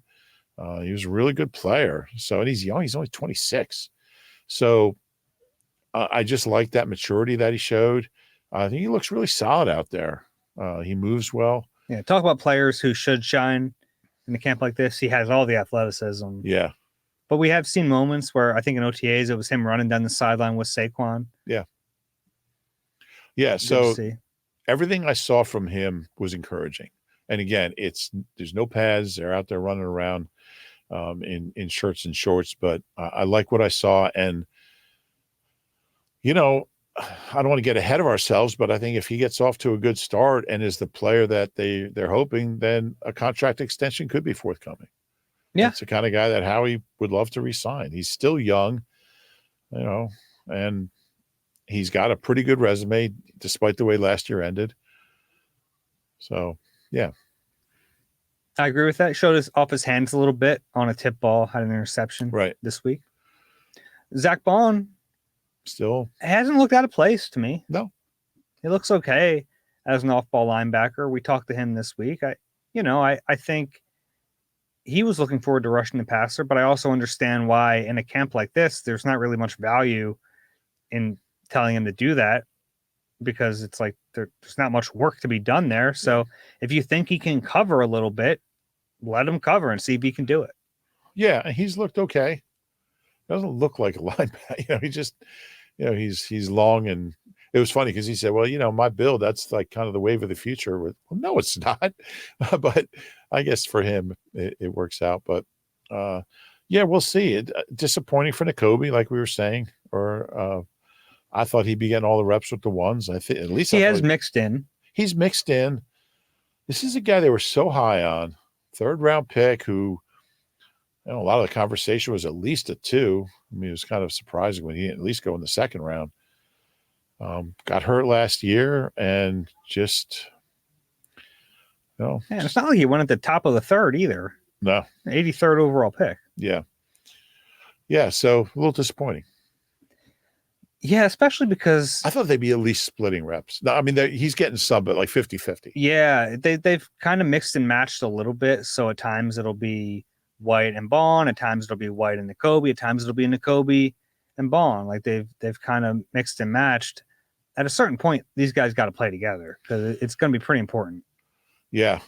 He was a really good player. So, and he's young. He's only 26. So I just like that maturity that he showed. I think he looks really solid out there. He moves well. Yeah, talk about players who should shine in a camp like this. He has all the athleticism. Yeah. But we have seen moments where I think in OTAs it was him running down the sideline with Saquon. Yeah. Yeah, so everything I saw from him was encouraging. And again, there's no pads. They're out there running around in shirts and shorts. But I like what I saw. And, you know, I don't want to get ahead of ourselves, but I think if he gets off to a good start and is the player that they're hoping, then a contract extension could be forthcoming. Yeah. It's the kind of guy that Howie would love to re-sign. He's still young, you know, and he's got a pretty good resume despite the way last year ended. So, yeah. I agree with that. Showed us off his hands a little bit on a tip ball, had an interception this week. Zach Bond still hasn't looked out of place to me. No. He looks okay as an off-ball linebacker. We talked to him this week. I think he was looking forward to rushing the passer, but I also understand why in a camp like this, there's not really much value in telling him to do that, because it's like there's not much work to be done there. So if you think he can cover a little bit, let him cover and see if he can do it. Yeah, he's looked okay. Doesn't look like a linebacker. You know, he just, you know, he's long, and it was funny because he said, well, you know, my build, that's like kind of the wave of the future. Well, no, it's not. But I guess for him, it works out. But yeah, we'll see. Disappointing for Nakobe, like we were saying, or I thought he'd be getting all the reps with the ones. I think at least He has mixed in. He's mixed in. This is a guy they were so high on, 3rd round pick who, a lot of the conversation was at least a 2. I mean, it was kind of surprising when he didn't at least go in the 2nd round. Got hurt last year and just, Man, it's not like he went at the top of the 3rd either. No. 83rd overall pick. Yeah. Yeah, so a little disappointing. Yeah, especially because I thought they'd be at least splitting reps. No, I mean, he's getting some, but like 50-50. Yeah, they've kind of mixed and matched a little bit. So at times it'll be White and Bond. At times it'll be White and Nakobe. At times it'll be Nakobe and Bond. Like they've kind of mixed and matched. At a certain point, these guys got to play together because it's going to be pretty important. Yeah.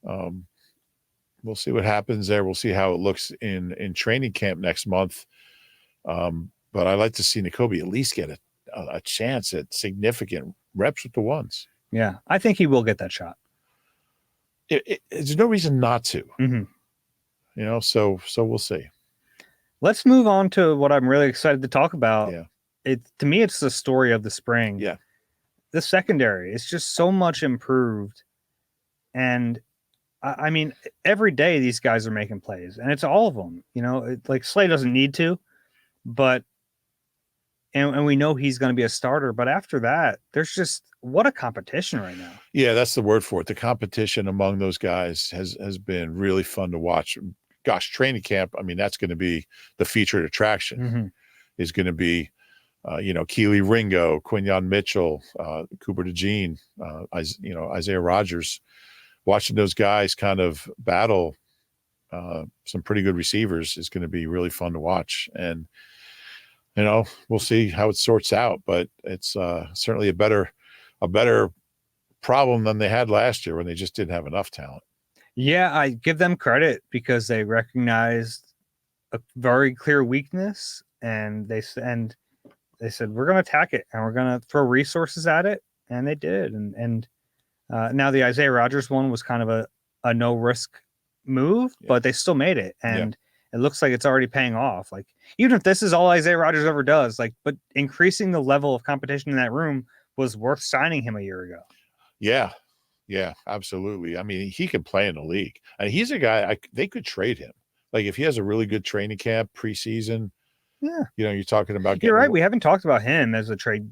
We'll see what happens there. We'll see how it looks in training camp next month. But I'd like to see Nakobe at least get a chance at significant reps with the ones. Yeah, I think he will get that shot. There's no reason not to. Mm-hmm. So we'll see. Let's move on to what I'm really excited to talk about. Yeah. To me, it's the story of the spring. Yeah. The secondary is just so much improved. And I mean, every day these guys are making plays, and it's all of them. Like Slay doesn't need to, but and we know he's going to be a starter. But after that, there's just what a competition right now. Yeah, that's the word for it. The competition among those guys has been really fun to watch. Gosh, training camp. I mean, that's going to be the featured attraction. Mm-hmm. Is going to be, Keely Ringo, Quinyon Mitchell, Cooper DeJean, Isaiah Rogers. Watching those guys kind of battle some pretty good receivers is going to be really fun to watch. And, we'll see how it sorts out, but it's certainly a better problem than they had last year when they just didn't have enough talent. Yeah, I give them credit because they recognized a very clear weakness, and they said we're going to attack it and we're going to throw resources at it, and they did. And now the Isaiah Rogers one was kind of a no risk move, but they still made it, and it looks like it's already paying off. Like, even if this is all Isaiah Rogers ever does, but increasing the level of competition in that room was worth signing him a year ago. Yeah, absolutely. I mean, he can play in the league, and he's a guy they could trade him. Like, if he has a really good training camp preseason. Yeah, you're talking about. You're right. We haven't talked about him as a trade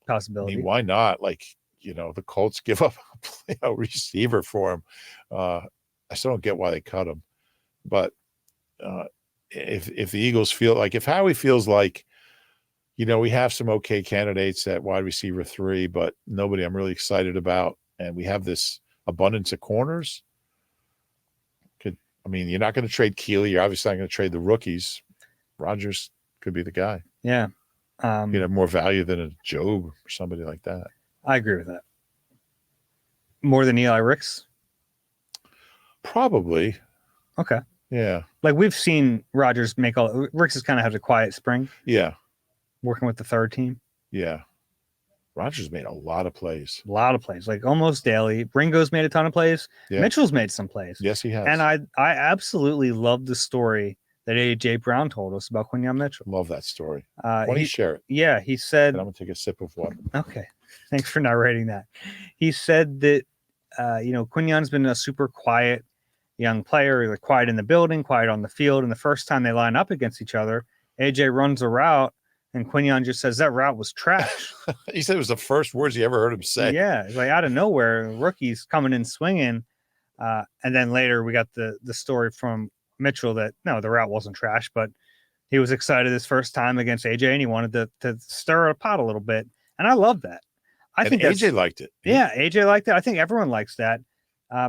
possibility. I mean, why not? Like, the Colts give up a receiver for him. I still don't get why they cut him, but if the Eagles feel like, if Howie feels like, we have some okay candidates at wide receiver 3, but nobody I'm really excited about, and we have this abundance of corners. You're not going to trade Keely. You're obviously not going to trade the rookies. Rogers could be the guy. Yeah. You'd have more value than a Job or somebody like that. I agree with that. More than Eli Ricks? Probably. Okay. Yeah. Like, we've seen Rogers make Ricks has kind of had a quiet spring. Yeah. Working with the 3rd team. Yeah. Rogers made a lot of plays. Like almost daily. Ringo's made a ton of plays. Yeah. Mitchell's made some plays. Yes, he has. And I absolutely love the story that A.J. Brown told us about Quinyon Mitchell. Love that story. Why don't you share it? Yeah, he said... And I'm going to take a sip of water. Okay. Thanks for narrating that. He said that, Quinyon's been a super quiet young player, like quiet in the building, quiet on the field. And the first time they line up against each other, AJ runs a route, and Quinyon just says, that route was trash. He said it was the first words he ever heard him say. Yeah. Like, out of nowhere, rookies coming in swinging. And then later we got the story from Mitchell that, no, the route wasn't trash, but he was excited his first time against AJ, and he wanted to stir a pot a little bit. And I love that. I think AJ liked it. Yeah, AJ liked it. I think everyone likes that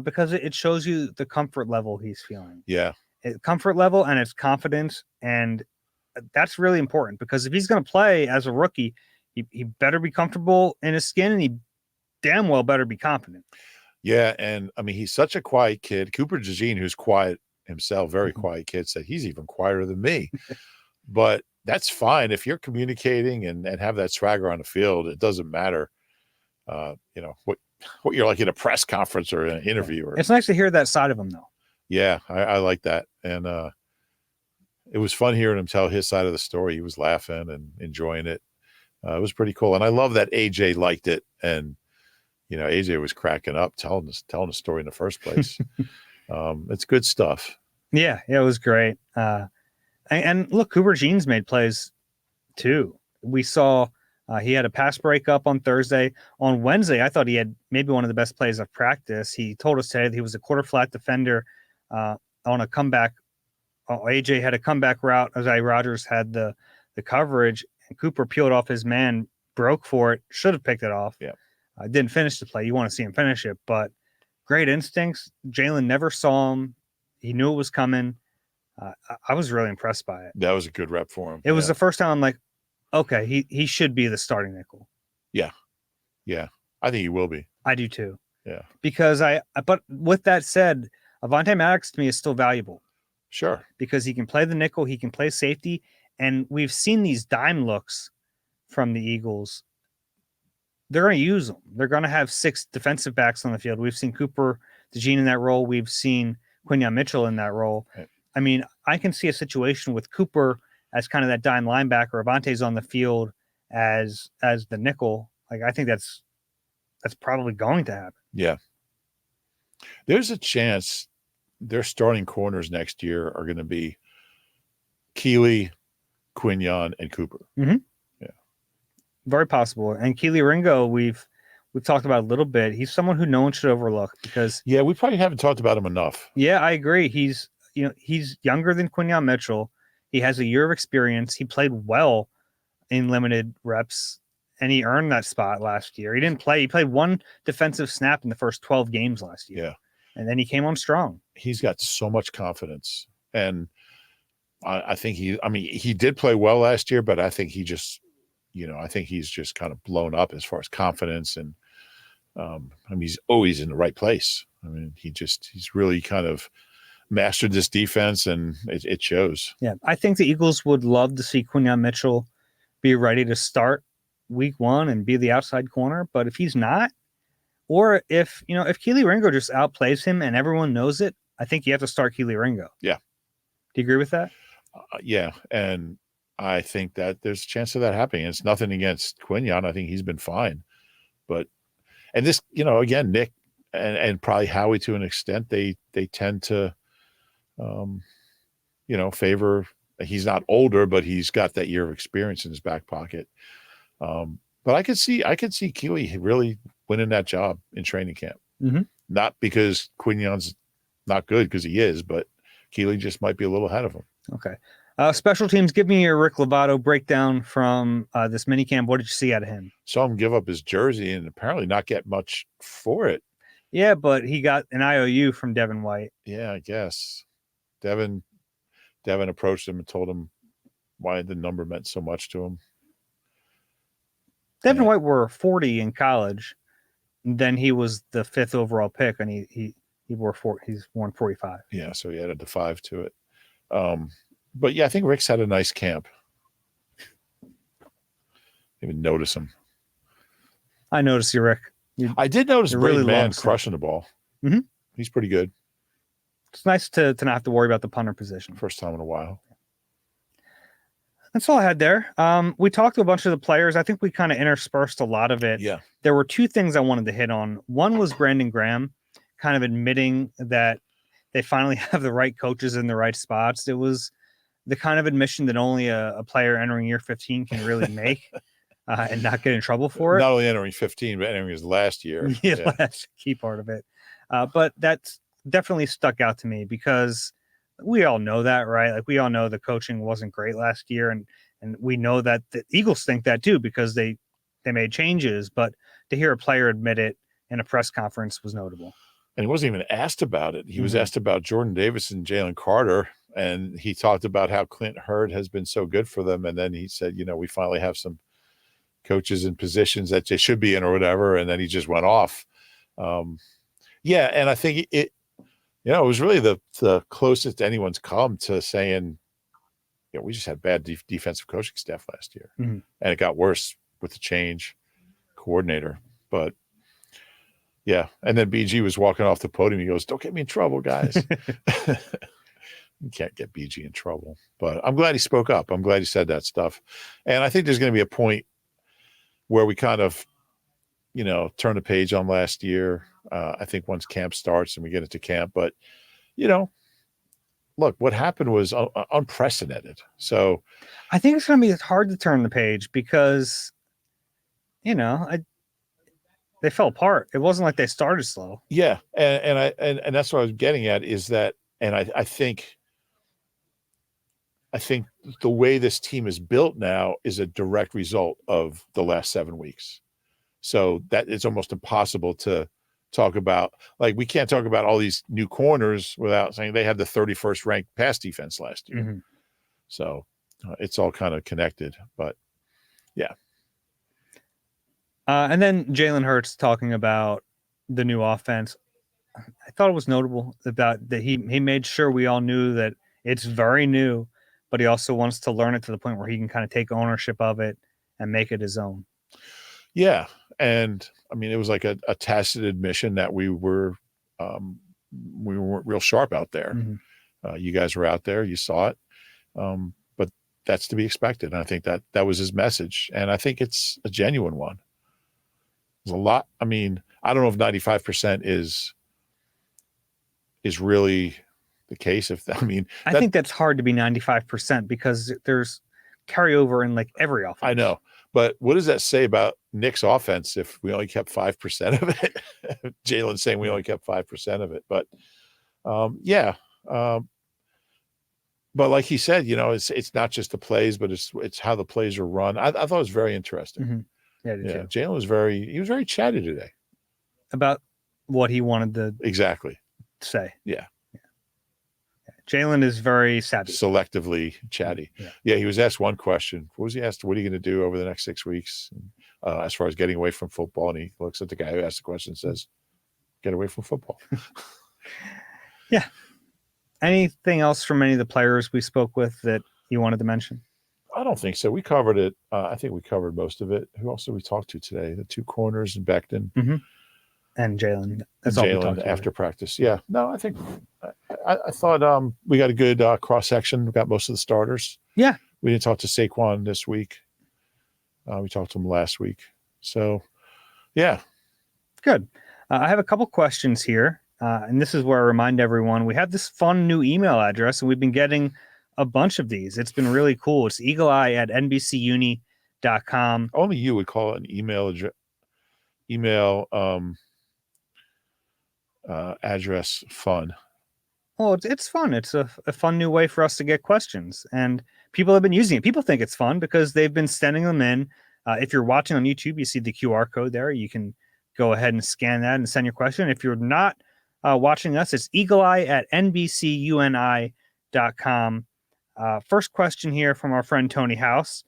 because it shows you the comfort level he's feeling. Yeah. Comfort level, and it's confidence. And that's really important, because if he's going to play as a rookie, he better be comfortable in his skin, and he damn well better be confident. Yeah. And I mean, he's such a quiet kid. Cooper DeJean, who's quiet himself, very quiet kid, said he's even quieter than me. But that's fine. If you're communicating and have that swagger on the field, it doesn't matter. What you're like in a press conference or an interview. It's nice to hear that side of him, though. Yeah, I like that. And it was fun hearing him tell his side of the story. He was laughing and enjoying it. It was pretty cool. And I love that AJ liked it. And, AJ was cracking up telling the story in the first place. It's good stuff. Yeah, it was great. And look, Cooper Jeans made plays too. We saw he had a pass breakup on Thursday. On Wednesday, I thought he had maybe one of the best plays of practice. He told us today that he was a quarter flat defender on a comeback. AJ had a comeback route. Isaiah Rodgers had the coverage, and Cooper peeled off his man, broke for it, should have picked it off. Yeah. Didn't finish the play. You want to see him finish it, but great instincts. Jalen never saw him. He knew it was coming. I was really impressed by it. That was a good rep for him. It was the first time I'm like, okay, he should be the starting nickel. Yeah. Yeah. I think he will be. I do too. Yeah. Because but with that said, Avonte Maddox to me is still valuable. Sure. Because he can play the nickel, he can play safety, and we've seen these dime looks from the Eagles. They're going to use them. They're going to have 6 defensive backs on the field. We've seen Cooper DeJean in that role. We've seen Quinyon Mitchell in that role. Right. I mean, I can see a situation with Cooper as kind of that dime linebacker. Avante's on the field as the nickel. Like, I think that's probably going to happen. Yeah. There's a chance their starting corners next year are going to be Keeley, Quinyon, and Cooper. Mm-hmm. Yeah. Very possible. And Keely Ringo, we've talked about a little bit. He's someone who no one should overlook because we probably haven't talked about him enough. Yeah, I agree. He's younger than Quinyon Mitchell. He has a year of experience. He played well in limited reps, and he earned that spot last year. He didn't play. He played 1 defensive snap in the first 12 games last year. Yeah. And then he came on strong. He's got so much confidence. And I think he did play well last year, but I think he just, I think he's just kind of blown up as far as confidence. And he's always in the right place. I mean, he's really kind of mastered this defense, and it shows. Yeah. I think the Eagles would love to see Quinyon Mitchell be ready to start week 1 and be the outside corner. But if he's not, or if Keely Ringo just outplays him and everyone knows it, I think you have to start Keely Ringo. Yeah. Do you agree with that? Yeah. And I think that there's a chance of that happening. It's nothing against Quinyon. I think he's been fine. But, and this, again, Nick and probably Howie to an extent, they tend to, favor, he's not older, but he's got that year of experience in his back pocket. But I could see Keely really winning that job in training camp. Mm-hmm. Not because Quinyon's not good, because he is, but Keely just might be a little ahead of him. Okay. Special teams, give me your Rick Lovato breakdown from this minicamp. What did you see out of him? Saw him give up his jersey and apparently not get much for it. Yeah, but he got an IOU from Devin White. Yeah, I guess. Devin approached him and told him why the number meant so much to him. Devin White wore 40 in college. Then he was the 5th overall pick, and he's worn 45. Yeah, so he added the 5 to it. But yeah, I think Rick's had a nice camp. Didn't even notice him. I noticed you, Rick. I did notice Brady really Mann crushing the ball. Mm-hmm. He's pretty good. It's nice to not have to worry about the punter position. First time in a while. That's all I had there. We talked to a bunch of the players. I think we kind of interspersed a lot of it. Yeah. There were 2 things I wanted to hit on. One was Brandon Graham kind of admitting that they finally have the right coaches in the right spots. It was the kind of admission that only a player entering year 15 can really make and not get in trouble for it. Not only entering 15, but entering his last year. Yeah, that's the key part of it. But that's definitely stuck out to me because we all know that, right? Like, we all know the coaching wasn't great last year, and we know that the Eagles think that too because they made changes. But to hear a player admit it in a press conference was notable. And he wasn't even asked about it. He was asked about Jordan Davis and Jalen Carter, and he talked about how Clint Hurd has been so good for them. And then he said, we finally have some coaches in positions that they should be in or whatever. And then he just went off. Yeah, and I think it was really the closest anyone's come to saying, we just had bad defensive coaching staff last year. Mm-hmm. And it got worse with the change coordinator. But yeah, and then BG was walking off the podium. He goes, "Don't get me in trouble, guys." You can't get BG in trouble. But I'm glad he spoke up. I'm glad he said that stuff. And I think there's going to be a point where we kind of, turn the page on last year. I think once camp starts and we get into camp, but look, what happened was unprecedented. So I think it's going to be hard to turn the page because, they fell apart. It wasn't like they started slow. yeah, and that's what I was getting at is that, and I think the way this team is built now is a direct result of the last 7 weeks. So that it's almost impossible to talk about. Like, we can't talk about all these new corners without saying they had the 31st ranked pass defense last year. Mm-hmm. So it's all kind of connected, but yeah. And then Jalen Hurts talking about the new offense. I thought it was notable about that he made sure we all knew that it's very new, but he also wants to learn it to the point where he can kind of take ownership of it and make it his own. Yeah. And I mean, it was like a tacit admission that we weren't real sharp out there. Mm-hmm. You guys were out there, you saw it. But that's to be expected. And I think that was his message. And I think it's a genuine one. There's a lot. I mean, I don't know if 95% is really the case. I think that's hard to be 95% because there's carryover in like every offense. I know. But what does that say about Nick's offense if we only kept 5% of it? Jalen's saying we only kept 5% of it. But yeah. But like he said, it's not just the plays, but it's how the plays are run. I thought it was very interesting. Mm-hmm. Yeah, Jalen was very chatty today about what he wanted to exactly say. Yeah. Jalen is very savvy. Selectively chatty. Yeah, he was asked one question. What was he asked? What are you going to do over the next 6 weeks as far as getting away from football? And he looks at the guy who asked the question and says, get away from football. Yeah. Anything else from any of the players we spoke with that you wanted to mention? I don't think so. We covered it. I think we covered most of it. Who else did we talk to today? The two corners and Becton. Mm-hmm. And Jalen. That's all we talked to after practice. Yeah. No, I think I thought we got a good cross section. We got most of the starters. Yeah. We didn't talk to Saquon this week. We talked to him last week. So, yeah. Good. I have a couple questions here. And this is where I remind everyone we have this fun new email address, and we've been getting a bunch of these. It's been really cool. It's eagleeye@nbcuni.com. Only you would call it an email address fun. Well, it's fun. It's a fun new way for us to get questions, and people have been using it. People think it's fun because they've been sending them in. If you're watching on YouTube, you see the QR code there. You can go ahead and scan that and send your question. If you're not watching us, it's eagleeye@nbcuni.com. First question here from our friend Tony House.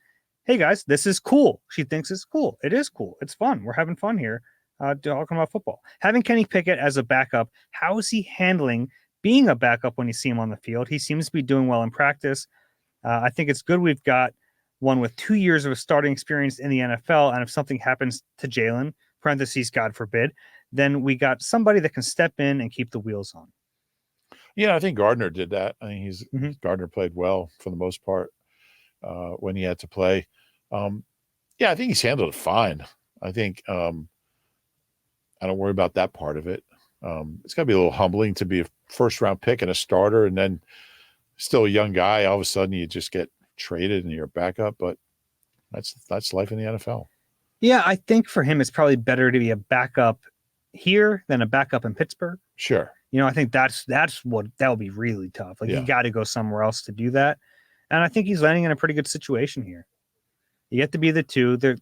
Hey guys, this is cool. She thinks it's cool. It is cool. It's fun. We're having fun here. Talking about football. Having Kenny Pickett as a backup, how is he handling being a backup when you see him on the field? He seems to be doing well in practice. I think it's good we've got one with 2 years of starting experience in the NFL. And if something happens to Jalen, parentheses, God forbid, then we got somebody that can step in and keep the wheels on. Yeah, I think Gardner did that. I think Gardner played well for the most part when he had to play. Yeah, I think he's handled it fine. I think I don't worry about that part of it. It's got to be a little humbling to be a first-round pick and a starter, and then still a young guy. All of a sudden, you just get traded and you're a backup. But that's life in the NFL. Yeah, I think for him, it's probably better to be a backup here than a backup in Pittsburgh. Sure. I think that would be really tough. Like, you got to go somewhere else to do that. And I think he's landing in a pretty good situation here. You get to be the two. You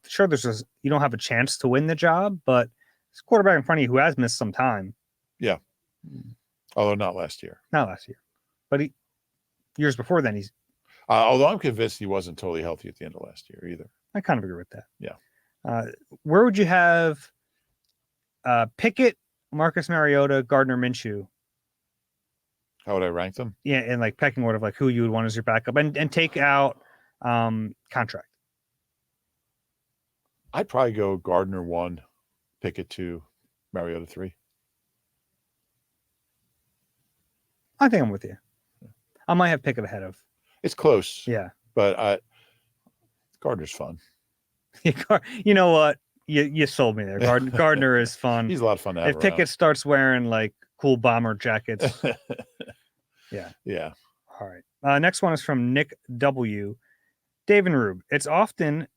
don't have a chance to win the job, but it's a quarterback in front of you who has missed some time. Yeah. Although not last year. Not last year. But years before then, he's... although I'm convinced he wasn't totally healthy at the end of last year either. I kind of agree with that. Yeah. Where would you have Pickett, Marcus Mariota, Gardner Minshew? How would I rank them? Yeah, in like pecking order of like who you would want as your backup, and take out contract. I'd probably go Gardner 1, Pickett 2, Mariota 3. I think I'm with you. I might have Pickett ahead of. It's close. Yeah. But Gardner's fun. You know what? You sold me there. Gardner is fun. He's a lot of fun to have If around. Pickett starts wearing like cool bomber jackets, yeah. All right. Next one is from Nick W. Dave and Rube. It's often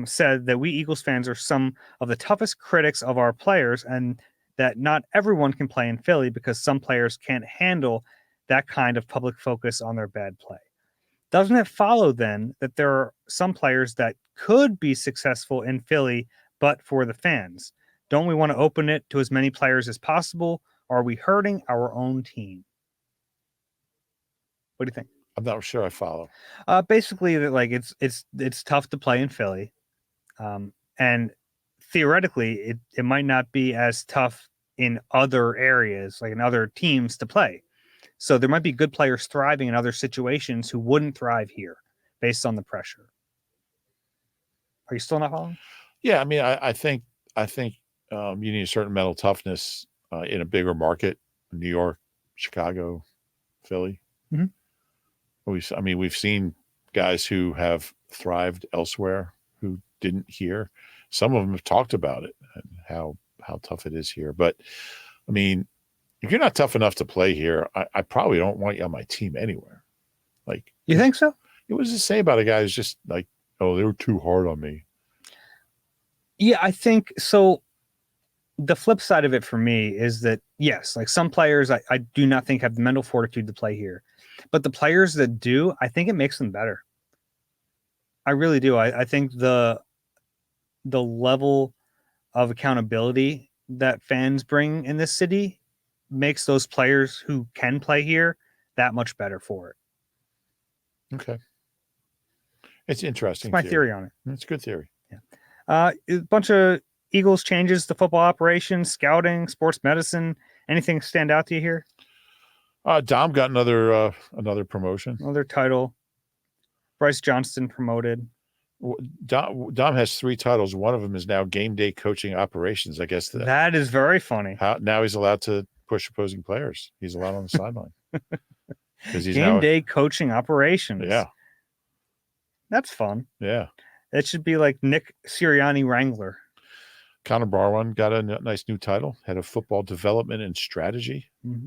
said that we Eagles fans are some of the toughest critics of our players, and that not everyone can play in Philly because some players can't handle that kind of public focus on their bad play. Doesn't it follow then that there are some players that could be successful in Philly, but for the fans? Don't we want to open it to as many players as possible? Or are we hurting our own team? What do you think? I'm not sure I follow. Basically, that like it's tough to play in Philly, and theoretically, it might not be as tough in other areas, like in other teams, to play. So there might be good players thriving in other situations who wouldn't thrive here based on the pressure. Are you still not following? Yeah, I mean, I think you need a certain mental toughness in a bigger market, New York, Chicago, Philly. Mhm. We've seen guys who have thrived elsewhere who didn't here. Some of them have talked about it and how tough it is here. But I mean, if you're not tough enough to play here, I probably don't want you on my team anywhere. Like, You think so? What does it say about a guy who's just like, oh, they were too hard on me? Yeah, I think so. The flip side of it for me is that, yes, like some players I do not think have the mental fortitude to play here. But the players that do, I think it makes them better. I really do. I think the level of accountability that fans bring in this city makes those players who can play here that much better for it. Okay. It's interesting. It's my theory on it. It's a good theory. Yeah. A bunch of Eagles changes to football operations, scouting, sports medicine. Anything stand out to you here? Dom got another promotion. Another title. Bryce Johnston promoted. Dom has 3 titles. One of them is now game day coaching operations. I guess that is very funny. Now he's allowed to push opposing players. He's allowed on the sideline. Because he's game day coaching operations. Yeah. That's fun. Yeah. It should be like Nick Sirianni Wrangler. Connor Barwin got a nice new title, head of football development and strategy. Mm-hmm.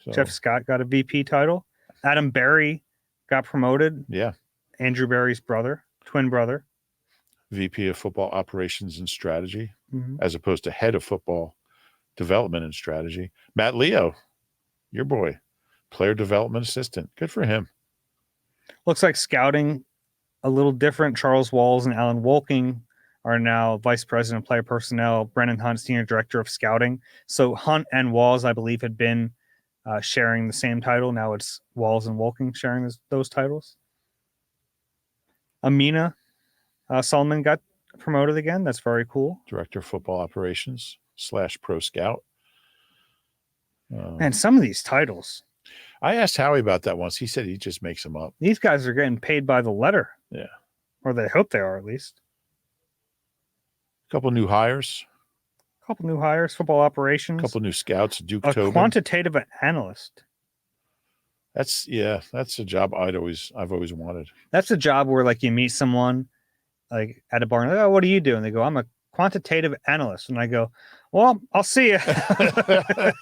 So, Jeff Scott got a VP title. Adam Berry got promoted. Yeah. Andrew Berry's twin brother. VP of football operations and strategy, mm-hmm. as opposed to head of football development and strategy. Matt Leo, your boy, player development assistant. Good for him. Looks like scouting a little different. Charles Walls and Alan Wolking are now vice president of player personnel. Brennan Hunt, senior director of scouting. So Hunt and Walls, I believe, had been sharing the same title. Now it's Walls and Wolking sharing those titles. Amina Solomon got promoted again. That's very cool. Director of football operations / pro scout. And some of these titles. I asked Howie about that once. He said he just makes them up. These guys are getting paid by the letter. Yeah. Or they hope they are, at least. A couple new hires. Football operations. A couple new scouts. Duke a Tobin. Quantitative analyst. That's a job I've always wanted. That's a job where like you meet someone like at a bar and like, oh, what do you do? And they go, I'm a quantitative analyst. And I go, well, I'll see you. Have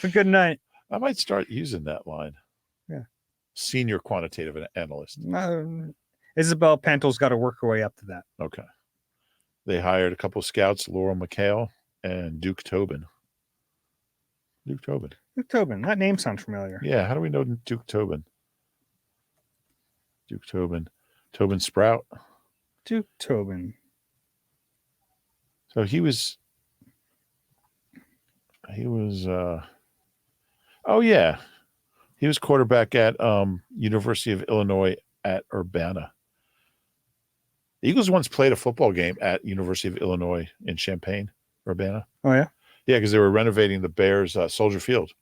a good night. I might start using that line. Yeah. Senior quantitative analyst. Isabel Pantel's got to work her way up to that. Okay. They hired a couple scouts, Laurel McHale and Duke Tobin. Duke Tobin. That name sounds familiar. Yeah. How do we know Duke Tobin? Tobin Sprout. Duke Tobin. So he was he was quarterback at University of Illinois at Urbana. The Eagles once played a football game at University of Illinois in Champaign, Urbana. Oh, yeah? Yeah, because they were renovating the Bears Soldier Field.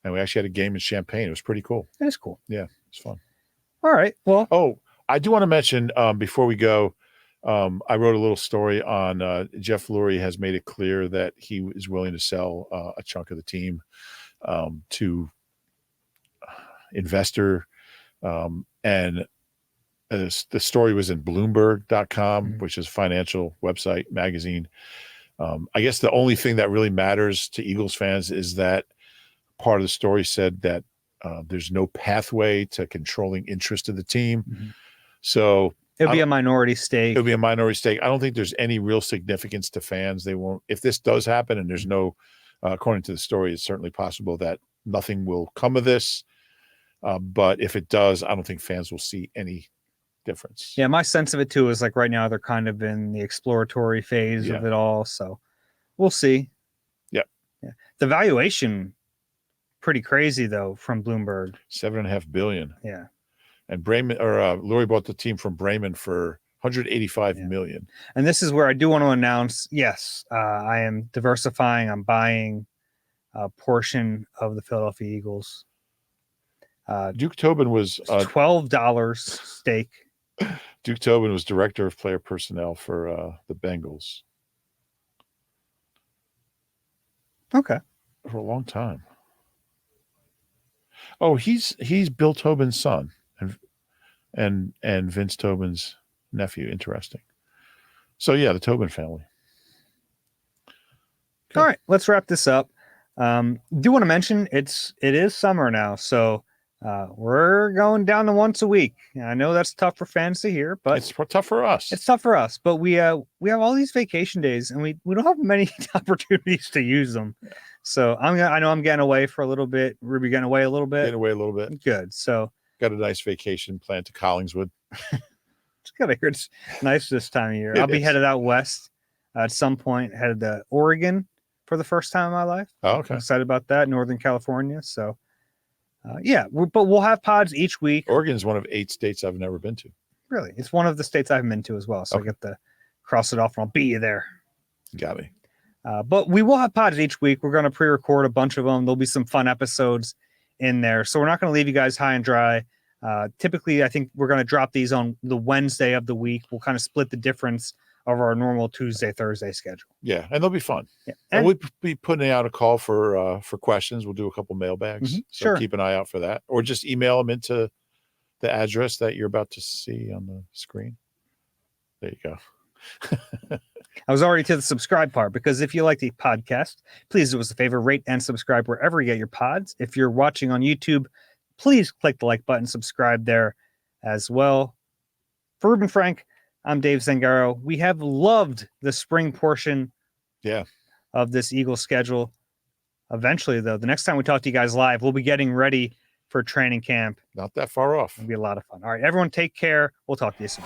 And we actually had a game in Champaign. It was pretty cool. That is cool. Yeah, it's fun. All right. Well. Oh, I do want to mention before we go, I wrote a little story on Jeff Lurie has made it clear that he is willing to sell a chunk of the team to investor. And The story was in Bloomberg.com, Mhm. which is a financial website magazine. I guess the only thing that really matters to Eagles fans is that part of the story said that there's no pathway to controlling interest of the team. Mhm. So It'll be a minority stake. it'll be a minority stake. I don't think there's any real significance to fans. They won't, if this does happen and there's no, according to the story, it's certainly possible that nothing will come of this. But if it does, I don't think fans will see any difference. Yeah, my sense of it too is like right now they're kind of in the exploratory phase of it all. So we'll see. Yep. Yeah. The valuation, pretty crazy though, from Bloomberg. $7.5 billion. Yeah. And Bremen Lurie bought the team from Bremen for $185 million. And this is where I do want to announce, yes, I am diversifying. I'm buying a portion of the Philadelphia Eagles. Duke Tobin was $12 stake. Duke Tobin was director of player personnel for the Bengals. Okay. For a long time. Oh, he's Bill Tobin's son and Vince Tobin's nephew. Interesting. So yeah, the Tobin family. Okay. All right, let's wrap this up. Do want to mention it is summer now, so we're going down to once a week. I know that's tough for fans to hear, but it's tough for us. It's tough for us, but we have all these vacation days, and we don't have many opportunities to use them. So I know I'm getting away for a little bit. Ruby getting away a little bit. Getting away a little bit. Good. So got a nice vacation planned to Collingswood. It's gotta hear it's nice this time of year. I'll be headed out west at some point. Headed to Oregon for the first time in my life. Oh, okay. I'm excited about that. Northern California. So but we'll have pods each week. Oregon is one of 8 states I've never been to. Really, it's one of the states I've been to as well. So I get to cross it off, and I'll beat you there. Got me. But we will have pods each week. We're going to pre-record a bunch of them. There'll be some fun episodes in there. So we're not going to leave you guys high and dry. Typically, I think we're going to drop these on the Wednesday of the week. We'll kind of split the difference of our normal Tuesday, Thursday schedule. Yeah, and they'll be fun. Yeah. And we'll be putting out a call for questions. We'll do a couple mailbags. Mm-hmm. So sure. Keep an eye out for that. Or just email them into the address that you're about to see on the screen. There you go. I was already to the subscribe part, because if you like the podcast, please do us a favor, rate and subscribe wherever you get your pods. If you're watching on YouTube, please click the like button, subscribe there as well. For Reuben Frank, I'm Dave Zangaro. We have loved the spring portion of this Eagles schedule. Eventually, though, the next time we talk to you guys live, we'll be getting ready for training camp. Not that far off. It'll be a lot of fun. All right, everyone take care. We'll talk to you soon.